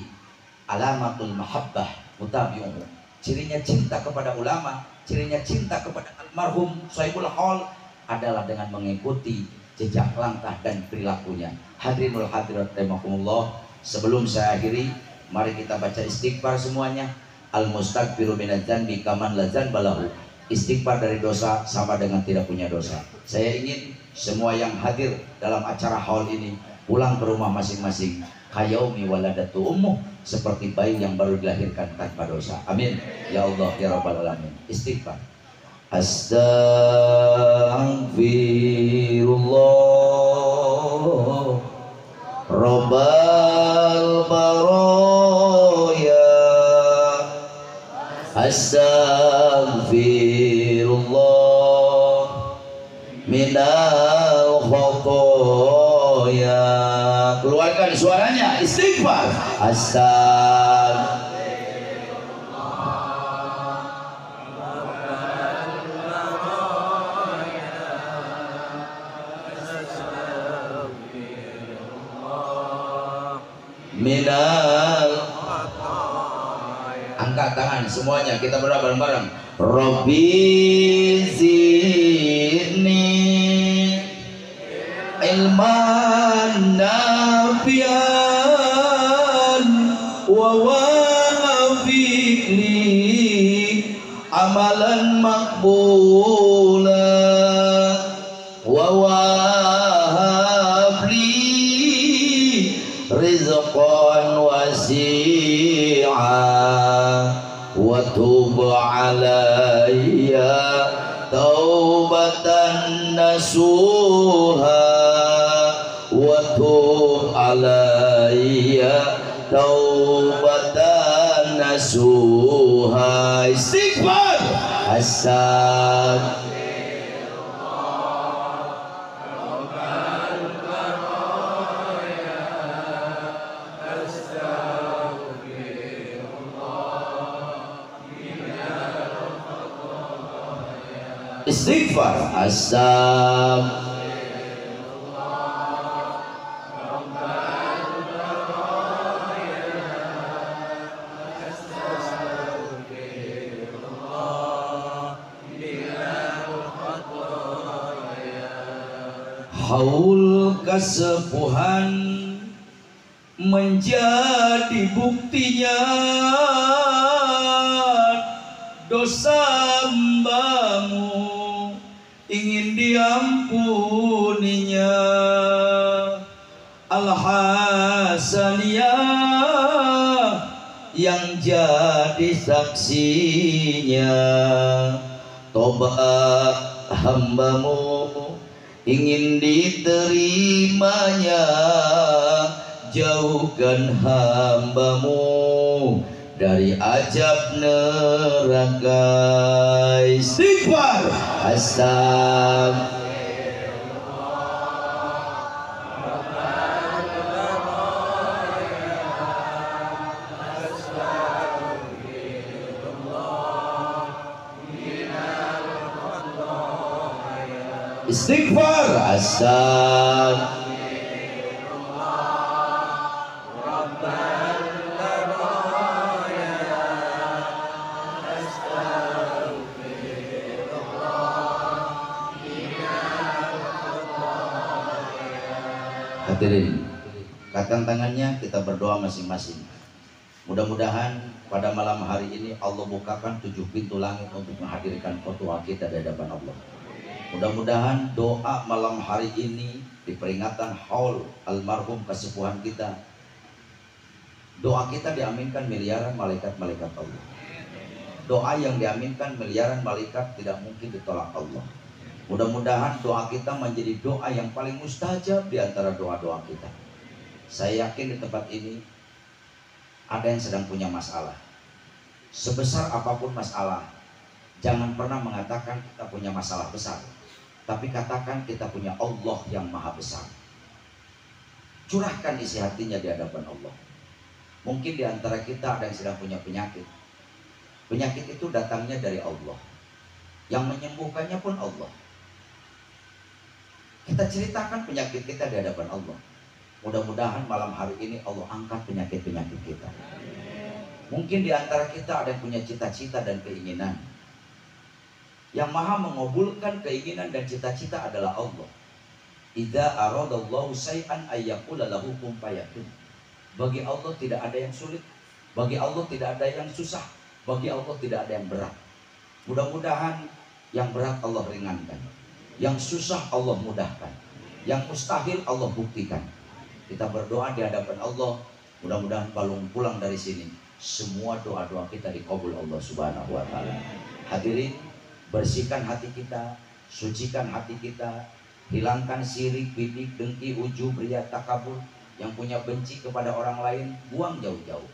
alamatul mahabbah mutabi'uhu, cirinya cinta kepada ulama, cirinya cinta kepada almarhum Sohibul Haul adalah dengan mengikuti jejak langkah dan perilakunya. Hadirinul hadirat rahimakumullah, sebelum saya akhiri, mari kita baca istighfar semuanya. Al-mustaghfiru minadz dzanbi kaman la dzanbalahu. Istighfar dari dosa sama dengan tidak punya dosa. Saya ingin semua yang hadir dalam acara haul ini pulang ke rumah masing-masing kayaumi waladatu ummuh, seperti bayi yang baru dilahirkan tanpa dosa. Amin ya Allah ya rabbal alamin. Istighfar. Astaghfirullah Rabbal baraya, astaghfirullah minal khotoya. Keluarkan suaranya, istighfar. Minal. Angkat tangan semuanya, kita berdoa bareng-bareng. Rabbi zidni ilman nafi'an wa wafiqni amalan maqbulan wa wahabli rizqan wasi'a wa tub alayya taubatan nasuha wa tub alayya taubatan nasuha. Istighfar. Istighfar. Haul kesepuhan menjadi buktinya dosa hambamu ingin diampuninya. Al-Hasaniyah yang jadi saksinya, tobat hambamu ingin diterimanya, jauhkan hambamu dari azab neraka. Istighfar. Astagfirullah. Istighfar. Astagfirullah. Hadirin, angkat tangannya, kita berdoa masing-masing. Mudah-mudahan pada malam hari ini Allah bukakan 7 pintu langit untuk menghadirkan doa kita di hadapan Allah. Mudah-mudahan doa malam hari ini di peringatan haul almarhum kesepuhan kita, doa kita diaminkan miliaran malaikat-malaikat Allah. Doa yang diaminkan miliaran malaikat tidak mungkin ditolak Allah. Mudah-mudahan doa kita menjadi doa yang paling mustajab di antara doa-doa kita. Saya yakin di tempat ini ada yang sedang punya masalah. Sebesar apapun masalah, jangan pernah mengatakan kita punya masalah besar, tapi katakan kita punya Allah yang maha besar. Curahkan isi hatinya di hadapan Allah. Mungkin di antara kita ada yang sedang punya penyakit. Penyakit itu datangnya dari Allah. Yang menyembuhkannya pun Allah. Kita ceritakan penyakit kita di hadapan Allah. Mudah-mudahan malam hari ini Allah angkat penyakit-penyakit kita. Mungkin di antara kita ada yang punya cita-cita dan keinginan. Yang maha mengabulkan keinginan dan cita-cita adalah Allah. Idza aradallahu syai'an ayyaqula lahu kun fayakun. Bagi Allah tidak ada yang sulit, bagi Allah tidak ada yang susah, bagi Allah tidak ada yang berat. Mudah-mudahan yang berat Allah ringankan, yang susah Allah mudahkan, yang mustahil Allah buktikan. Kita berdoa di hadapan Allah, mudah-mudahan pulang dari sini semua doa-doa kita dikabul Allah Subhanahu wa taala. Hadirin, bersihkan hati kita, sucikan hati kita, hilangkan syirik, bidik, dengki, ujub, riya, takabur. Yang punya benci kepada orang lain, buang jauh-jauh.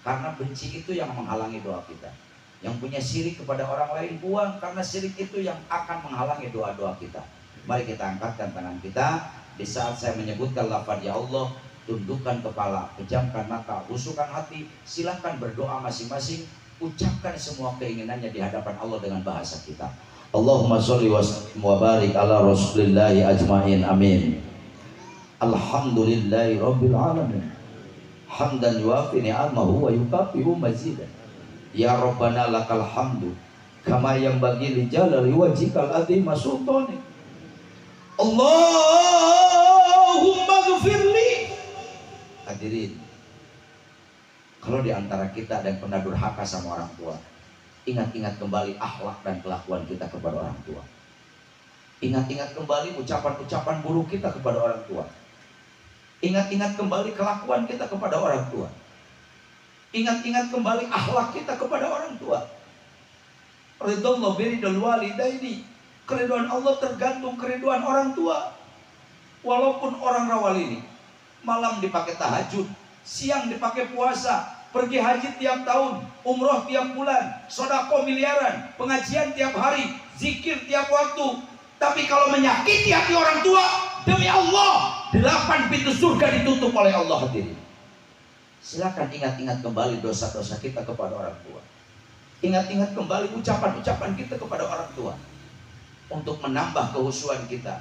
Karena benci itu yang menghalangi doa kita. Yang punya syirik kepada orang lain, buang, karena syirik itu yang akan menghalangi doa-doa kita. Mari kita angkatkan tangan kita. Di saat saya menyebutkan lafaz ya Allah, tundukkan kepala, pejamkan mata, usukkan hati. Silakan berdoa masing-masing. Ucapkan semua keinginannya di hadapan Allah dengan bahasa kita. Allahumma sholli wa barik ala rasulillahi ajmain, amin. Alhamdulillahi rabbil alamin. Hamdan yuafi ni'amahu wa yukafi'u mazidah. Ya Rabbana lakal hamdu kama yanbaghi li jalali wajhikal azima sultani. Allahumma ghfirli. Hadirin, kalau di antara kita ada yang pernah durhaka sama orang tua, ingat-ingat kembali akhlak dan kelakuan kita kepada orang tua. Ingat-ingat kembali ucapan-ucapan buruk kita kepada orang tua. Ingat-ingat kembali kelakuan kita kepada orang tua. Ingat-ingat kembali akhlak kita kepada orang tua. Ridallahu biridal walidaini. Keriduan Allah tergantung keriduan orang tua. Walaupun orang rawalini malam dipakai tahajud, siang dipakai puasa, pergi haji tiap tahun, umroh tiap bulan, sedekah miliaran, pengajian tiap hari, zikir tiap waktu, tapi kalau menyakiti hati orang tua, demi Allah 8 pintu surga ditutup oleh Allah. Hadirin, silakan ingat-ingat kembali dosa-dosa kita kepada orang tua. Ingat-ingat kembali ucapan-ucapan kita kepada orang tua, untuk menambah kehusuan kita,